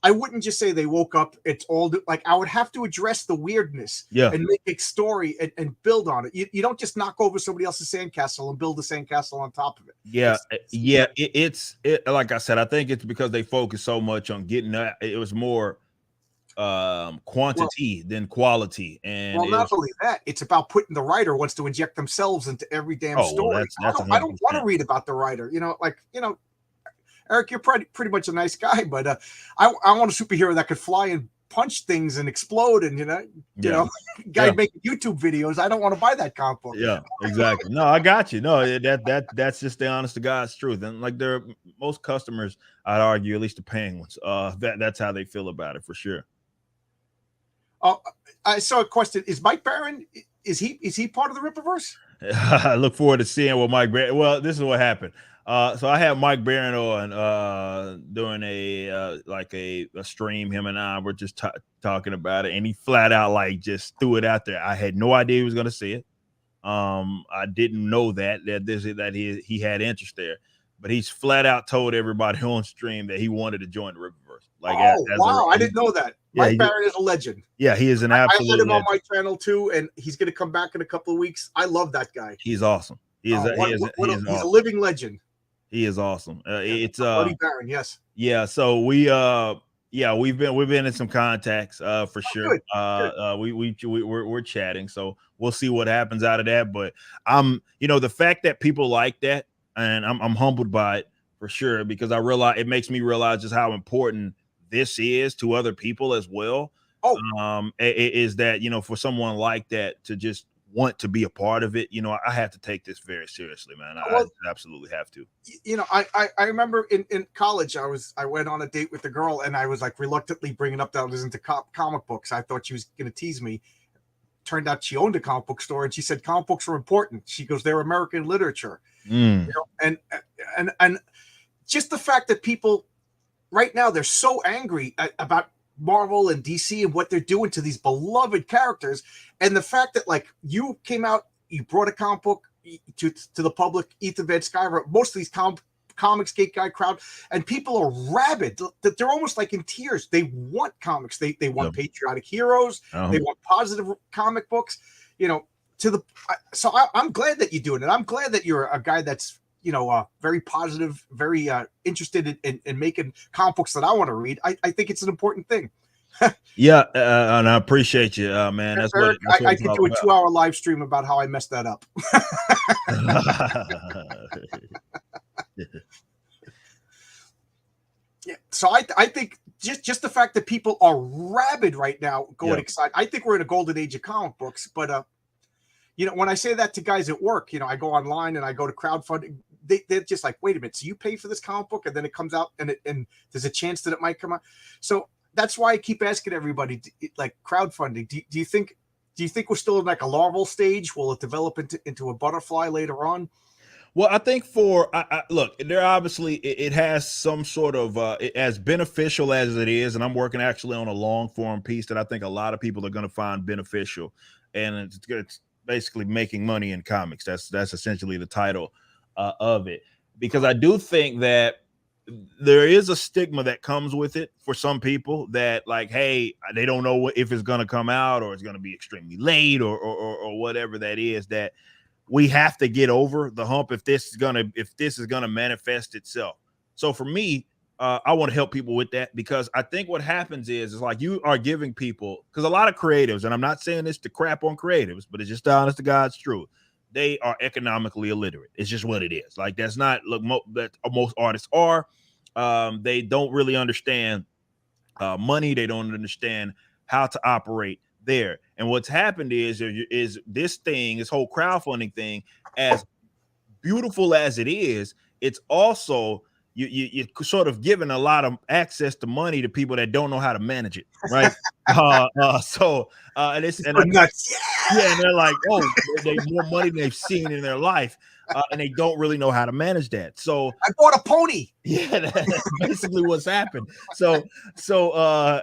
I wouldn't just say they woke up. It's all like, I would have to address the weirdness and make a story and build on it. You don't just knock over somebody else's sandcastle and build a sandcastle on top of it. It's like I said, I think it's because they focus so much on getting that. It was more quantity than quality. And not only that, it's about putting the writer wants to inject themselves into every damn story. That's I don't want to read about the writer. Eric, you're pretty much a nice guy, but I want a superhero that could fly and punch things and explode, and guy making YouTube videos. I don't want to buy that comic book. Yeah, exactly. No, I got you. No, that's just the honest to God's truth. And like, most customers, I'd argue, at least the paying ones, that's how they feel about it for sure. I saw a question. Is Mike Barron? Is he part of the Ripperverse? I look forward to seeing what Mike Barron. Well, this is what happened. So I had Mike Barron on doing a stream. Him and I were just talking about it, and he flat out just threw it out there. I had no idea he was going to see it. I didn't know that he had interest there, but he's flat out told everybody on stream that he wanted to join the Ripperverse. I didn't know that. Mike Barron is a legend. Yeah, he is an absolute. I had him on my channel too, and he's going to come back in a couple of weeks. I love that guy. He's awesome. He's a living legend. He is awesome. It's Buddy Barron, yes. Yeah, so we've been in some contacts for sure. Good. We're chatting, so we'll see what happens out of that. But the fact that people like that, and I'm humbled by it for sure, because I realize it makes me realize just how important this is to other people as well. Is that for someone like that to just want to be a part of it, I have to take this very seriously, man. I absolutely have to. I remember in college, I went on a date with a girl, and I was like reluctantly bringing up that I was into comic books. I thought she was going to tease me. Turned out she owned a comic book store, and she said comic books were important. She goes, they're American literature. And just the fact that people right now, they're so angry about Marvel and DC and what they're doing to these beloved characters, and the fact that you came out, you brought a comic book to the public, Ethan Van Sciver, most of these comics gate guy crowd, and people are rabid. That they're almost like in tears. They want comics. They want patriotic heroes. They want positive comic books. So I'm glad that you're doing it. I'm glad that you're a guy that's very positive, very interested in making comic books that I want to read. I think it's an important thing. And I appreciate you, man. That's Eric, what I could do a 2-hour live stream about how I messed that up. So I think just the fact that people are rabid right now, going excited. I think we're in a golden age of comic books. But when I say that to guys at work, I go online and I go to crowdfunding. They're just like, wait a minute, so you pay for this comic book and then it comes out and there's a chance that it might come out. So that's why I keep asking everybody, like, crowdfunding. Do you think we're still in like a larval stage? Will it develop into a butterfly later on? Well, I think look, there obviously it has some sort of as beneficial as it is, and I'm working actually on a long form piece that I think a lot of people are going to find beneficial, and it's basically making money in comics. That's essentially the title of it, because I do think that there is a stigma that comes with it for some people, that hey, they don't know if it's going to come out or it's going to be extremely late or whatever that is, that we have to get over the hump if this is gonna manifest itself. So for me, I want to help people with that, because I think what happens is like you are giving people, because a lot of creatives, and I'm not saying this to crap on creatives, but it's just the honest to God's truth, they are economically illiterate. It's just what it is. Like, that's not that most artists are. They don't really understand money. They don't understand how to operate there. And what's happened is this whole crowdfunding thing, as beautiful as it is, it's also you're sort of giving a lot of access to money to people that don't know how to manage it, right? And it's nuts. yeah, and they're like, oh, they more money than they've seen in their life, and they don't really know how to manage that. So I bought a pony. Yeah, that's basically what's happened. So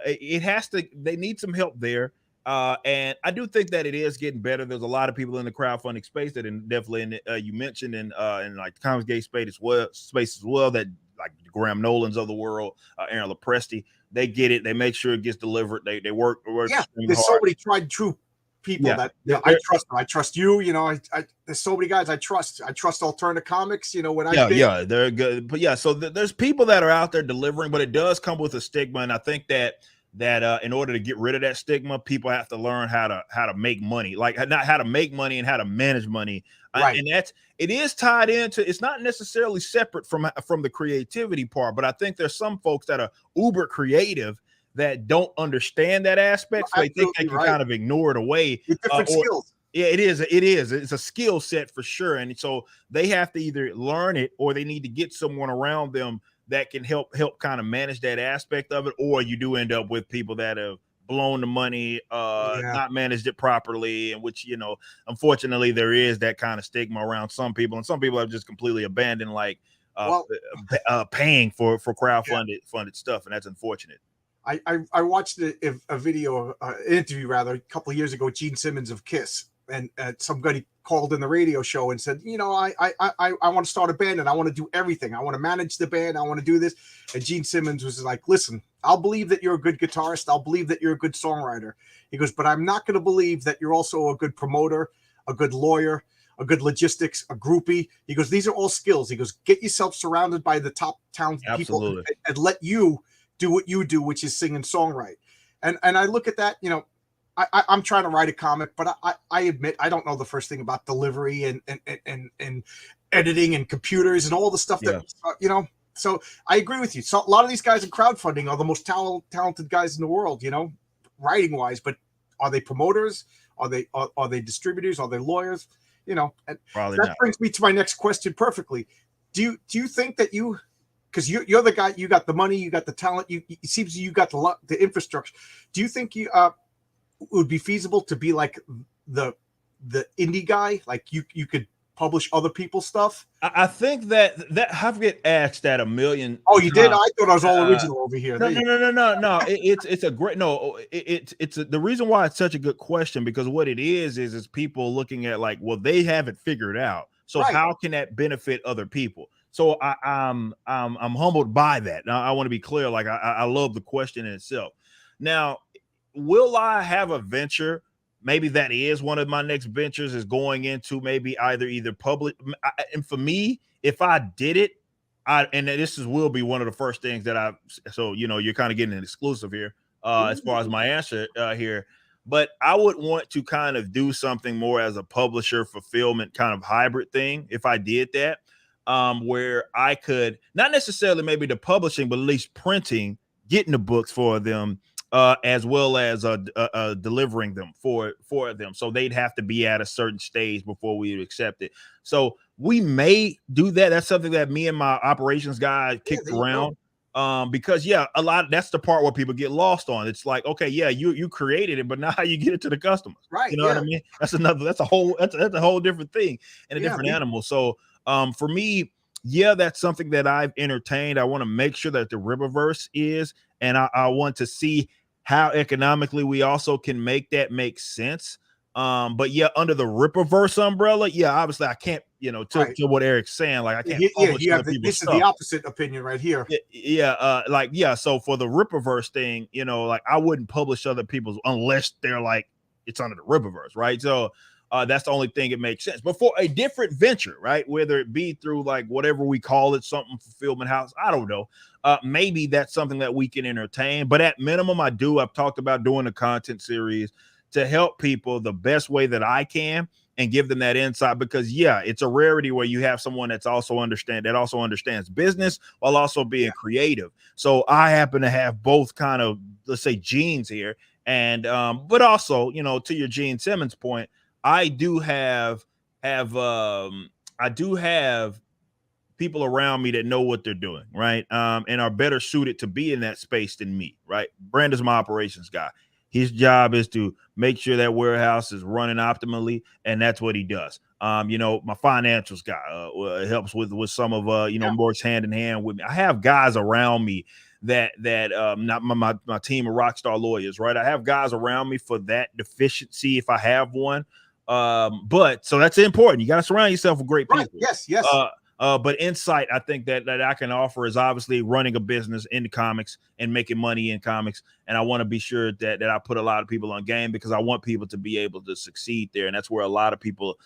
it has to. They need some help there. And I do think that it is getting better. There's a lot of people in the crowdfunding space that definitely you mentioned in like the Comics Gate space as well, that like the Graham Nolans of the world, Aaron Lepresti, they get it. They make sure it gets delivered. They work. Yeah, there's so many tried and true people that I trust. I trust you. There's so many guys I trust. I trust Alternative Comics. They're good. But so there's people that are out there delivering, but it does come with a stigma, and I think that in order to get rid of that stigma, people have to learn how to make money, like not how to make money and how to manage money. Right. And it is tied into. It's not necessarily separate from the creativity part, but I think there's some folks that are uber creative that don't understand that aspect, so they think they can kind of ignore it away. Different skills. Yeah, it is. It's a skill set for sure, and so they have to either learn it or they need to get someone around them that can help kind of manage that aspect of it, or you do end up with people that have blown the money, not managed it properly, and which unfortunately there is that kind of stigma around some people, and some people have just completely abandoned paying for funded stuff, and that's unfortunate. I watched a video, an interview rather, a couple of years ago, Gene Simmons of Kiss, and somebody called in the radio show and said, I want to start a band and I want to do everything. I want to manage the band. I want to do this. And Gene Simmons was like, listen, I'll believe that you're a good guitarist. I'll believe that you're a good songwriter. He goes, but I'm not going to believe that you're also a good promoter, a good lawyer, a good logistics, a groupie. He goes, these are all skills. He goes, get yourself surrounded by the top talented people and let you do what you do, which is sing and songwrite. And I look at that, I'm trying to write a comic, but I admit I don't know the first thing about delivery and editing and computers and all the stuff that So I agree with you. So a lot of these guys in crowdfunding are the most talented guys in the world, writing wise. But are they promoters? Are they distributors? Are they lawyers? Probably that not. brings me to my next question perfectly. Do you think that because you're the guy, you got the money, you got the talent, it seems you got the infrastructure. Do you think it would be feasible to be like the indie guy? Like you could publish other people's stuff? I think that I've get asked that a million. Oh, you did? I thought I was all original over here. No. It's a great It's the reason why it's such a good question, because what it is people looking at like, well, they haven't figured out. So how can that benefit other people? So I'm humbled by that. Now, I want to be clear. Like I love the question in itself. Now, will I have a venture? Maybe that is one of my next ventures, is going into maybe either public. And for me, if I did it, and this will be one of the first things that you're kind of getting an exclusive here as far as my answer here. But I would want to kind of do something more as a publisher fulfillment kind of hybrid thing. If I did that, where I could not necessarily maybe the publishing, but at least printing, getting the books for them, as well as delivering them for them. So they'd have to be at a certain stage before we would accept it. So we may do that. That's something that me and my operations guy kicked around. Because a lot, that's the part where people get lost on. It's like, okay, you created it, but now how you get it to the customers, right? You know what I mean? That's a whole different thing and a different animal. So for me, that's something that I've entertained. I want to make sure that the Ripperverse is, and I want to see how economically we also can make that make sense. But under the Ripperverse umbrella, obviously I can't, to what Eric's saying, like I can't publish other people's this stuff. Is the opposite opinion right here. So for the Ripperverse thing, like I wouldn't publish other people's unless they're like it's under the Ripperverse, right? So that's the only thing it makes sense. But for a different venture, right, whether it be through like whatever we call it, something fulfillment house, I don't know. Maybe that's something that we can entertain. But at minimum, I've talked about doing a content series to help people the best way that I can and give them that insight, because it's a rarity where you have someone that also understands business while also being creative. So I happen to have both kind of, let's say, genes here. And but also, to your Gene Simmons point, I do have people around me that know what they're doing, right? And are better suited to be in that space than me, right? Brandon's my operations guy. His job is to make sure that warehouse is running optimally, and that's what he does. My financials guy helps with some of works hand in hand with me. I have guys around me that not my team of Rockstar Lawyers, right? I have guys around me for that deficiency if I have one. But so that's important. You got to surround yourself with great people. Yes. But insight, I think that I can offer is obviously running a business in the comics and making money in comics. And I want to be sure that I put a lot of people on game because I want people to be able to succeed there. And that's where a lot of people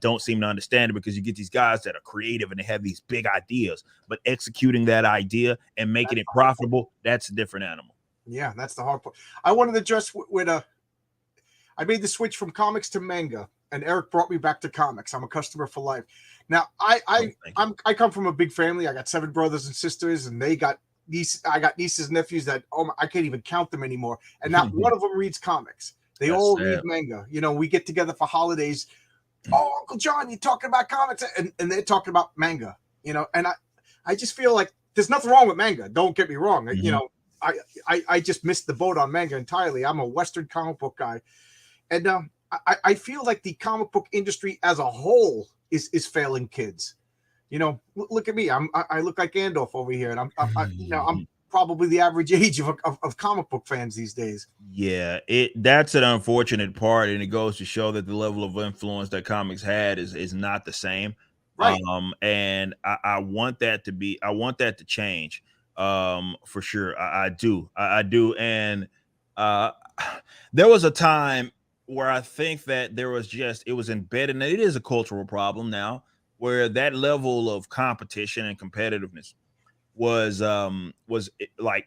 don't seem to understand it, because you get these guys that are creative and they have these big ideas, but executing that idea and making it profitable, that's a different animal. Yeah, that's the hard part. I wanted to address I made the switch from comics to manga, and Eric brought me back to comics. I'm a customer for life. Now, I come from a big family. I got 7 brothers and sisters, and I got nieces and nephews that I can't even count them anymore. And not one of them reads comics. They all read manga. We get together for holidays. Oh, Uncle John, you're talking about comics, and they're talking about manga. And I just feel like there's nothing wrong with manga. Don't get me wrong. I just missed the boat on manga entirely. I'm a Western comic book guy, and I feel like the comic book industry as a whole is failing kids. Look at me. I look like Gandalf over here, and I'm probably the average age of comic book fans these days. Yeah, that's an unfortunate part, and it goes to show that the level of influence that comics had is not the same. Right. And I want that to change. For sure. I do. And there was a time where I think that it was embedded, and it is a cultural problem now, where that level of competition and competitiveness was like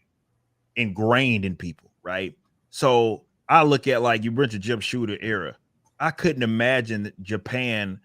ingrained in people, right? So I look at, like, you mentioned Jim Shooter era. I couldn't imagine Japan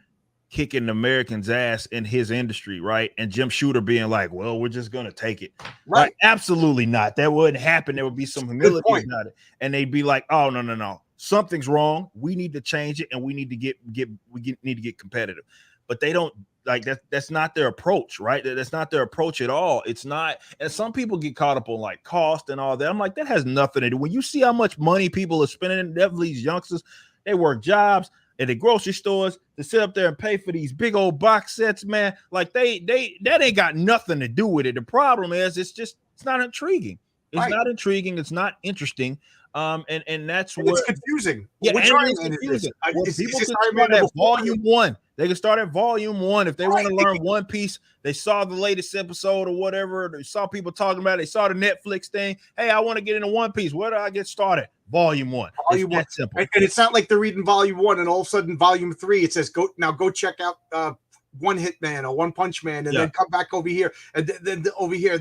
kicking Americans' ass in his industry, right? And Jim Shooter being like, well, we're just gonna take it. Right. Like, absolutely not. That wouldn't happen. There would be some humility about it. And they'd be like, oh, no. Something's wrong. We need to change it, and we need to get competitive. But they don't, like, that's not their approach, right? That's not their approach at all. It's not. And some people get caught up on, like, cost and all that. I'm like, that has nothing to do. When you see how much money people are spending, these youngsters, they work jobs at the grocery stores to sit up there and pay for these big old box sets, man. Like, that ain't got nothing to do with it. The problem is it's not intriguing. It's not intriguing. It's not interesting. And that's what it's confusing. Yeah, which it's confusing. People can start at volume 1. They can start at volume 1 if they want to learn One Piece. They saw the latest episode or whatever. They saw people talking about it. They saw the Netflix thing. Hey, I want to get into One Piece. Where do I get started? Volume 1. Volume 1. Simple. And it's not like they're reading volume 1 and all of a sudden volume 3 it says go check out One Hit Man or One Punch Man, and then come back over here, and then over here,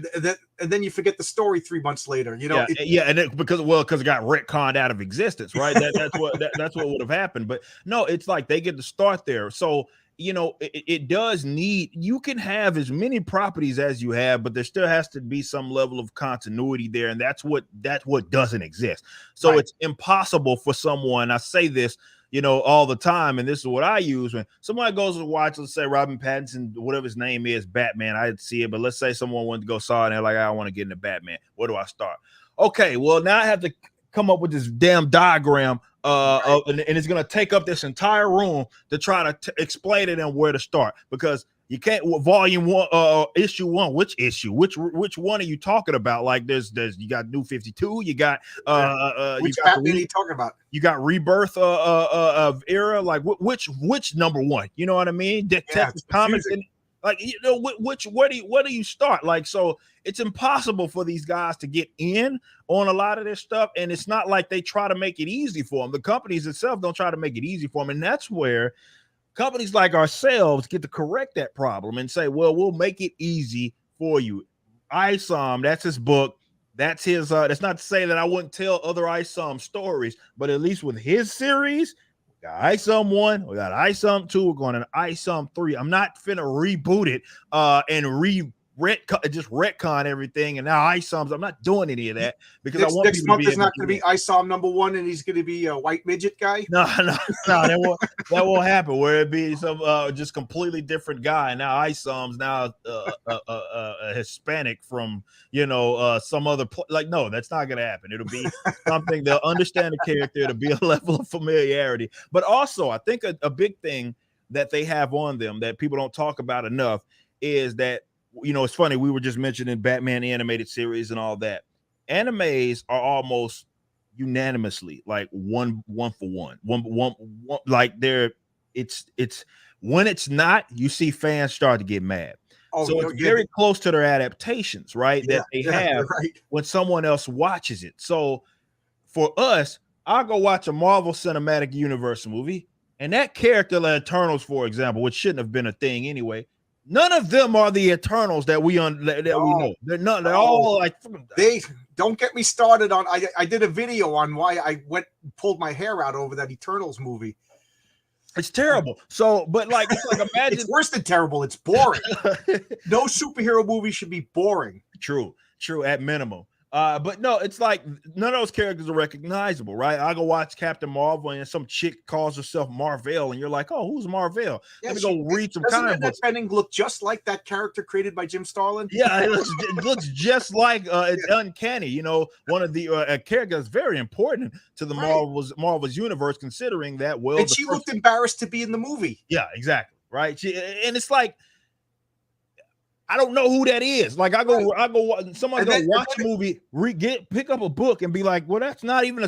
and then you forget the story 3 months later. And because it got retconned out of existence, right? That's what would have happened. But no, it's like they get to start there. So it does need. You can have as many properties as you have, but there still has to be some level of continuity there, and that's what doesn't exist. So it's impossible for someone. I say this, all the time, and this is what I use when somebody goes to watch, let's say Robin Pattinson, whatever his name is, Batman. I didn't see it, but let's say someone went to go saw it and they're like, I want to get into Batman. Where do I start? Okay, well, now I have to come up with this damn diagram, and it's going to take up this entire room to try to explain it and where to start, because you can't. Volume 1, issue 1. Which issue? Which one are you talking about? Like, there's you got New 52. You got which Batman are you talking about? You got Rebirth of era. Like, which number 1? You know what I mean? Detective Comics. And, like, where do you start? Like, so it's impossible for these guys to get in on a lot of this stuff, and it's not like they try to make it easy for them. The companies itself don't try to make it easy for them, and that's where companies like ourselves get to correct that problem and say, well, we'll make it easy for you. Isom, that's his book. That's his. That's not to say that I wouldn't tell other Isom stories, but at least with his series, we got Isom 1, we got Isom 2, we're going to Isom 3. I'm not finna reboot it and retcon everything, and now Isom's. I'm not doing any of that because I want next people month to be is not going to be Isom #1, and he's going to be a white midget guy. No, that won't happen. Where it be some just completely different guy. Now Isom's now a Hispanic from some other like no, that's not going to happen. It'll be something they'll understand the character. It'll be a level of familiarity, but also I think a big thing that they have on them that people don't talk about enough is that, it's funny. We were just mentioning Batman animated series and all that. Animes are almost unanimously like one for one, like it's when it's not, you see fans start to get mad. So it's very close to their adaptations, right? That they have when someone else watches it. So for us, I'll go watch a Marvel Cinematic Universe movie, and that character, the Eternals, for example, which shouldn't have been a thing anyway. None of them are the Eternals that we know. They're all like. They don't get me started on. I did a video on why I pulled my hair out over that Eternals movie. It's terrible. So, but it's like imagine it's worse than terrible. It's boring. No superhero movie should be boring. True, at minimum. But no, it's like none of those characters are recognizable, right? I go watch Captain Marvel and some chick calls herself Marvel, and you're like, oh, who's Marvel? Let me go read some comic books. That Benning look just like that character created by Jim Starlin? Yeah, it looks just like it's uncanny. One of the characters very important to the Marvel's universe, considering that. Well, and she looked embarrassed to be in the movie. Yeah, exactly. Right. And it's like, I don't know who that is. Like someone go watch a movie, pick up a book and be like, well, they're not even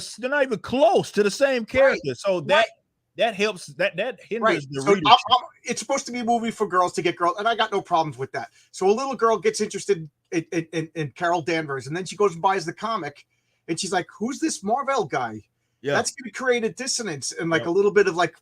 close to the same character. Right. So that helps, that hinders the readership. It's supposed to be a movie for girls to get girls, and I got no problems with that. So a little girl gets interested in Carol Danvers, and then she goes and buys the comic, and she's like, who's this Marvel guy? Yeah. That's going to create a dissonance and a little bit of like,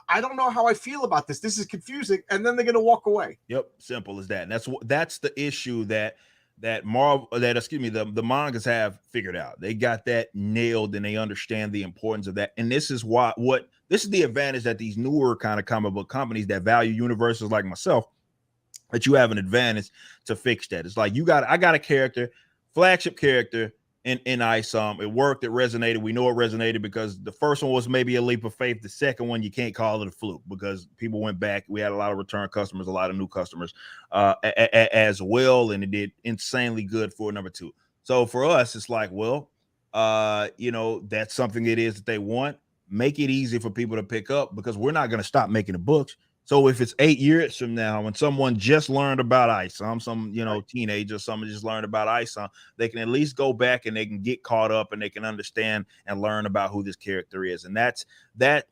I don't know how I feel about this. This is confusing, and then they're going to walk away. Yep, simple as that. And that's the issue that the mangas have figured out. They got that nailed, and they understand the importance of that. And this is this is the advantage that these newer kind of comic book companies that value universes like myself, that you have an advantage to fix that. It's like I got a character, flagship character. In Isom, it worked. It resonated. We know it resonated because the first one was maybe a leap of faith. The second one, you can't call it a fluke because people went back. We had a lot of return customers, a lot of new customers as well, and it did insanely good for number 2. So for us, it's like, well, that's something it is that they want. Make it easy for people to pick up because we're not going to stop making the books. So if it's 8 years from now, when someone just learned about Isom, some teenager, someone just learned about Isom, they can at least go back and they can get caught up and they can understand and learn about who this character is. And that's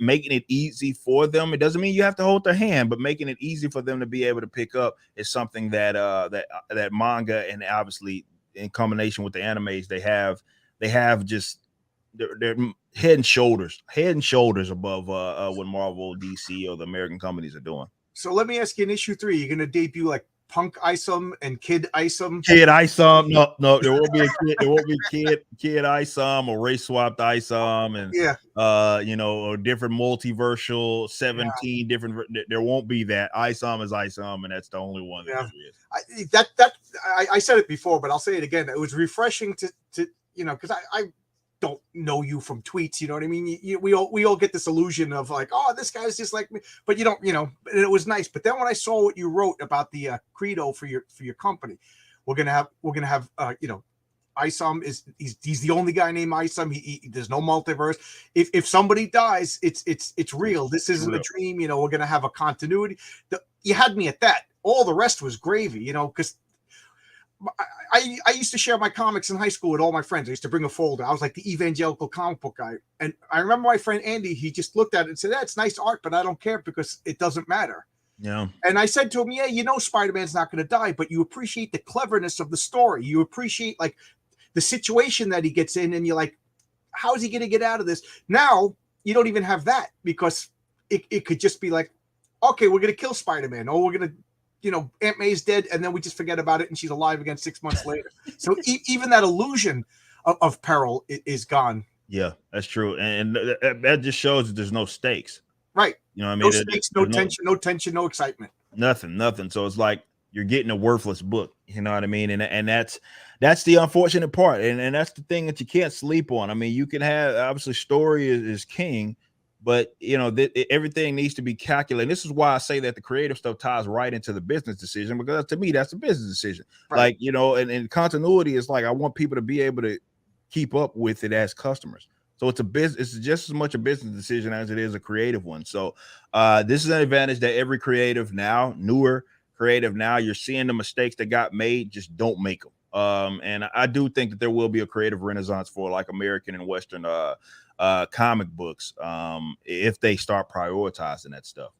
making it easy for them. It doesn't mean you have to hold their hand, but making it easy for them to be able to pick up is something that that manga, and obviously in combination with the animes, they have just they're head and shoulders above what Marvel, DC, or the American companies are doing. So let me ask you, in issue 3, you're going to debut like Punk Isom and Kid Isom? Kid Isom? No, there won't be a kid. There won't be kid Isom or race swapped Isom, and or different multiversal 17 different. There won't be that. Isom is Isom, and that's the only one. I said it before, but I'll say it again. It was refreshing to because I don't know you from tweets, you know what I mean? We all get this illusion of like, oh, this guy's just like me, but you don't, and it was nice. But then when I saw what you wrote about the credo for your company, we're gonna have Isom he's the only guy named Isom. There's no multiverse. If somebody dies, it's real. This isn't a dream. We're gonna have a continuity. You had me at that. All the rest was gravy, because I used to share my comics in high school with all my friends. I used to bring a folder. I was like the evangelical comic book guy. And I remember my friend Andy, he just looked at it and said, it's nice art, but I don't care because it doesn't matter. Yeah. And I said to him, Spider-Man's not going to die, but you appreciate the cleverness of the story. You appreciate like the situation that he gets in, and you're like, how is he going to get out of this? Now you don't even have that because it could just be like, okay, we're going to kill Spider-Man, or we're going to, Aunt May's dead, and then we just forget about it, and she's alive again 6 months later. So even that illusion of peril is gone. Yeah, that's true, and that just shows that there's no stakes. Right. You know what I mean? No stakes, no tension, no excitement. Nothing. So it's like you're getting a worthless book. You know what I mean? And that's the unfortunate part, and that's the thing that you can't sleep on. I mean, you can have, obviously story is king, but you know everything needs to be calculated. This is why I say that the creative stuff ties right into the business decision, because to me that's a business decision. Right. Like, you know, and continuity is like, I want people to be able to keep up with it as customers. So it's a business, it's just as much a business decision as it is a creative one. So this is an advantage that every creative now, newer creative now, you're seeing the mistakes that got made, just don't make them. And I do think that there will be a creative renaissance for like American and Western comic books if they start prioritizing that stuff.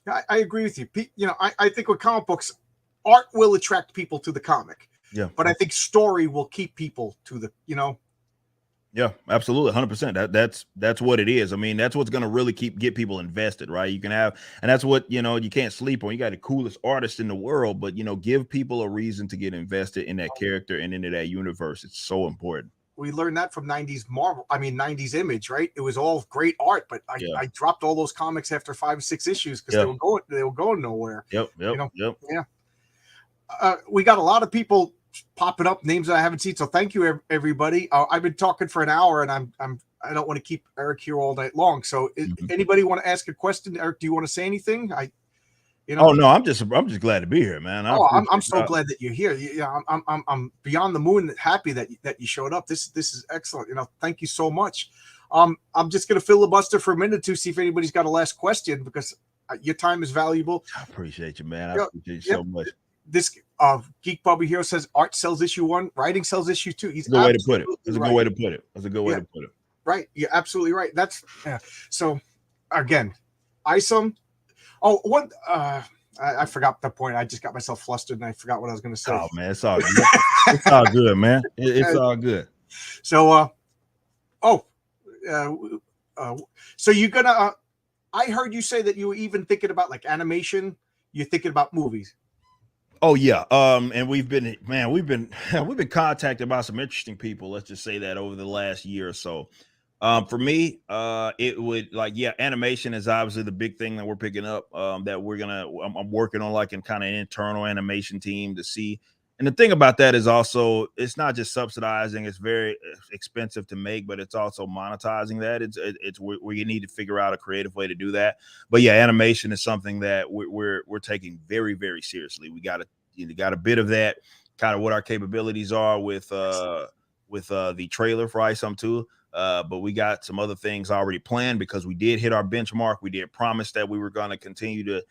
I agree with you. You know, I think with comic books, art will attract people to the comic. Yeah. But I think story will keep people to the, you know. Yeah, absolutely, 100%. That's what it is. I mean, that's what's gonna really get people invested, right? You can have, and that's what, you know, you can't sleep on. You got the coolest artist in the world, but you know, give people a reason to get invested in that character and into that universe. It's so important. We learned that from 90s Marvel. I mean, 90s Image, right? It was all great art, but I dropped all those comics after 5 or 6 issues because they were going nowhere. Yep. You know? Yeah. We got a lot of people popping up, names that I haven't seen. So thank you, everybody. I've been talking for an hour, and I don't want to keep Eric here all night long. So, anybody want to ask a question? Eric, do you want to say anything? Oh no, I'm just glad to be here, man. I'm so glad that you're here. Yeah, I'm beyond the moon happy that you showed up. This is excellent. You know, thank you so much. I'm just gonna filibuster for a minute to see if anybody's got a last question, because your time is valuable. I appreciate you, man. I appreciate you so much. This Geek Bubba Hero says art sells issue 1, writing sells issue 2. He's a good way to put it. That's a good way to put it. That's a good way to put it. Right. You're absolutely right. That's so again, Isom. Oh, what I forgot the point. I just got myself flustered and I forgot what I was gonna say. Oh man, it's all good. It's all good, man. It's all good. So so you're gonna I heard you say that you were even thinking about like animation, you're thinking about movies. Oh yeah. And we've been contacted by some interesting people, let's just say that, over the last year or so. For me, it would, like, animation is obviously the big thing that we're picking up, that I'm working on, like, in kind of an internal animation team to see. And the thing about that is also, it's not just subsidizing, it's very expensive to make, but it's also monetizing that. It's where you need to figure out a creative way to do that. But yeah, animation is something that we're taking very, very seriously. We got a bit of that, kind of what our capabilities are with the trailer for Isom 2. But we got some other things already planned, because we did hit our benchmark. We did promise that we were going to continue to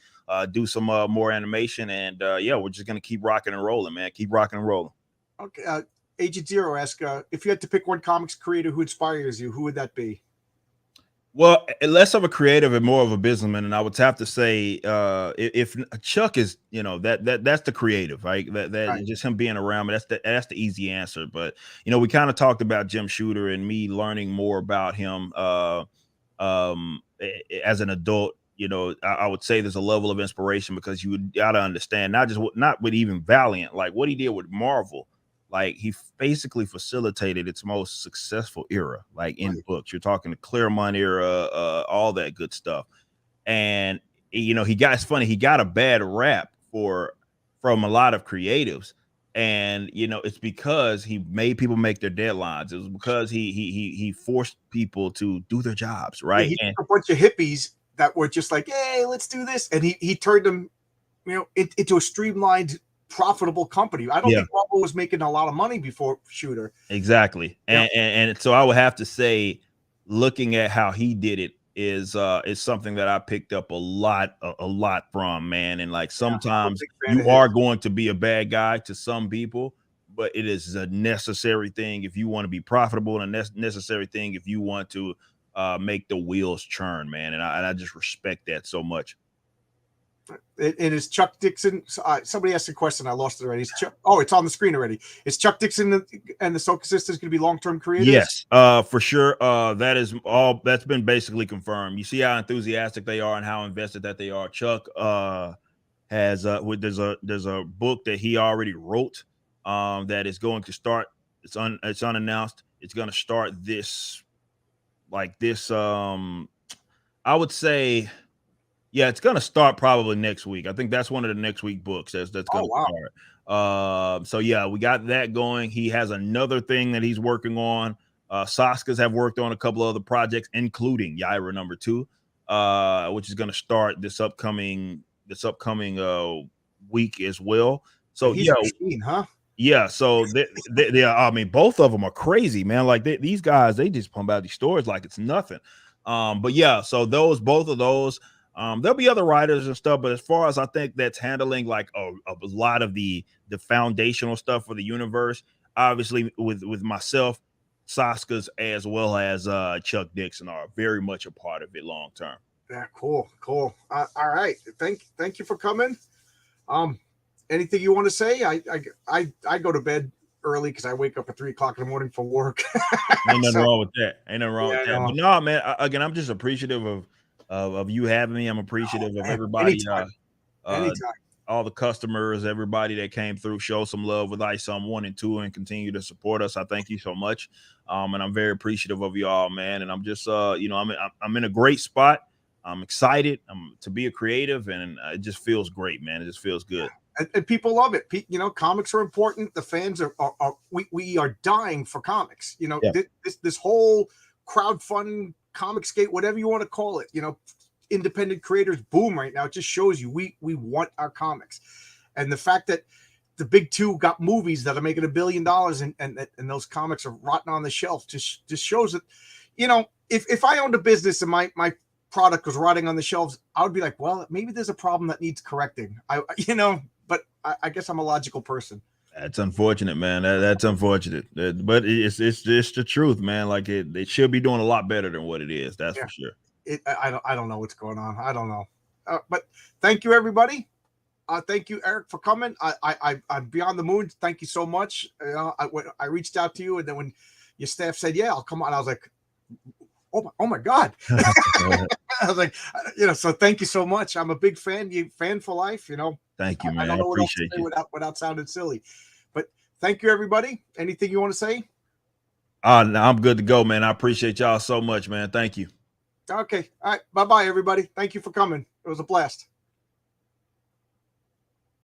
do some more animation, and we're just going to keep rocking and rolling, man. Keep rocking and rolling. Okay. Agent Zero asks, if you had to pick one comics creator who inspires you, who would that be? Well, less of a creative and more of a businessman, and I would have to say, if Chuck is, you know, that's the creative, right? That right. Just him being around, but that's the easy answer. But you know, we kind of talked about Jim Shooter and me learning more about him as an adult. You know, I would say there's a level of inspiration, because you got to understand not with even Valiant, like what he did with Marvel. Like, he basically facilitated its most successful era, like in books. You're talking the Claremont era, all that good stuff. And you know, it's funny, he got a bad rap from a lot of creatives. And you know, it's because he made people make their deadlines. It was because he forced people to do their jobs, right? Yeah, he took a bunch of hippies that were just like, hey, let's do this. And he turned them, you know, into a streamlined, profitable company. I don't think Marvel was making a lot of money before Shooter. Exactly. And so I would have to say, looking at how he did it is something that I picked up a lot from, man. And like, sometimes you are going to be a bad guy to some people, but it is a necessary thing if you want to be profitable, and a necessary thing if you want to make the wheels churn, man. And I just respect that so much. It is Chuck Dixon. Somebody asked a question. I lost it already. It's on the screen already. Is Chuck Dixon and the Soka Sisters going to be long-term creators? Yes, for sure. That's been basically confirmed. You see how enthusiastic they are and how invested that they are. Chuck has there's a book that he already wrote that is going to start. It's unannounced. It's going to start this I would say, Yeah, it's gonna start probably next week. I think that's one of the next week books that's Oh gonna wow. start. So yeah, we got that going. He has another thing that he's working on. Saskas have worked on a couple of other projects, including Yaira #2, which is gonna start this upcoming week as well. So He's yeah, a machine, huh? yeah. So I mean, both of them are crazy, man. Like these guys, they just pump out these stories like it's nothing. But yeah, so both of those, there'll be other writers and stuff. But as far as I think that's handling like a lot of the foundational stuff for the universe, obviously with myself, Saskas as well as Chuck Dixon are very much a part of it long term. Yeah, cool. All right. Thank you for coming. Anything you want to say? I go to bed early because I wake up at 3 o'clock in the morning for work. Ain't nothing So wrong with that. Ain't nothing wrong with yeah, that. no. But no, man. Again, I'm just appreciative of you having me. I'm Oh, appreciative of man. everybody. Anytime. Uh, Anytime. all the customers, everybody that came through, show some love with Isom 1 and 2, and continue to support us. I thank you so much. And I'm very appreciative of y'all, man. And I'm just, I'm in a great spot. I'm excited to be a creative, and it just feels great, man. It just feels good. And people love it. Comics are important. The fans are we are dying for comics. Yeah. This whole crowdfunding, Comicsgate, whatever you want to call it, independent creators boom right now. It just shows you we want our comics. And the fact that the big two got movies that are making $1 billion and those comics are rotting on the shelf just shows that, if I owned a business and my product was rotting on the shelves, I would be like, well, maybe there's a problem that needs correcting. But I guess I'm a logical person. That's unfortunate, man. That's unfortunate. But it's just the truth, man. Like it should be doing a lot better than what it is. That's for sure. I don't know what's going on. I don't know. But thank you, everybody. Thank you, Eric, for coming. I'm beyond the moon. Thank you so much. I reached out to you, and then when your staff said, "Yeah, I'll come on," I was like, "Oh my God!" I was like, So thank you so much. I'm a big fan. You fan for life. Thank you, man. I don't know what else to appreciate say you. without sounding silly. But thank you, everybody. Anything you want to say? No, I'm good to go, man. I appreciate y'all so much, man. Thank you. Okay. All right. Bye-bye, everybody. Thank you for coming. It was a blast.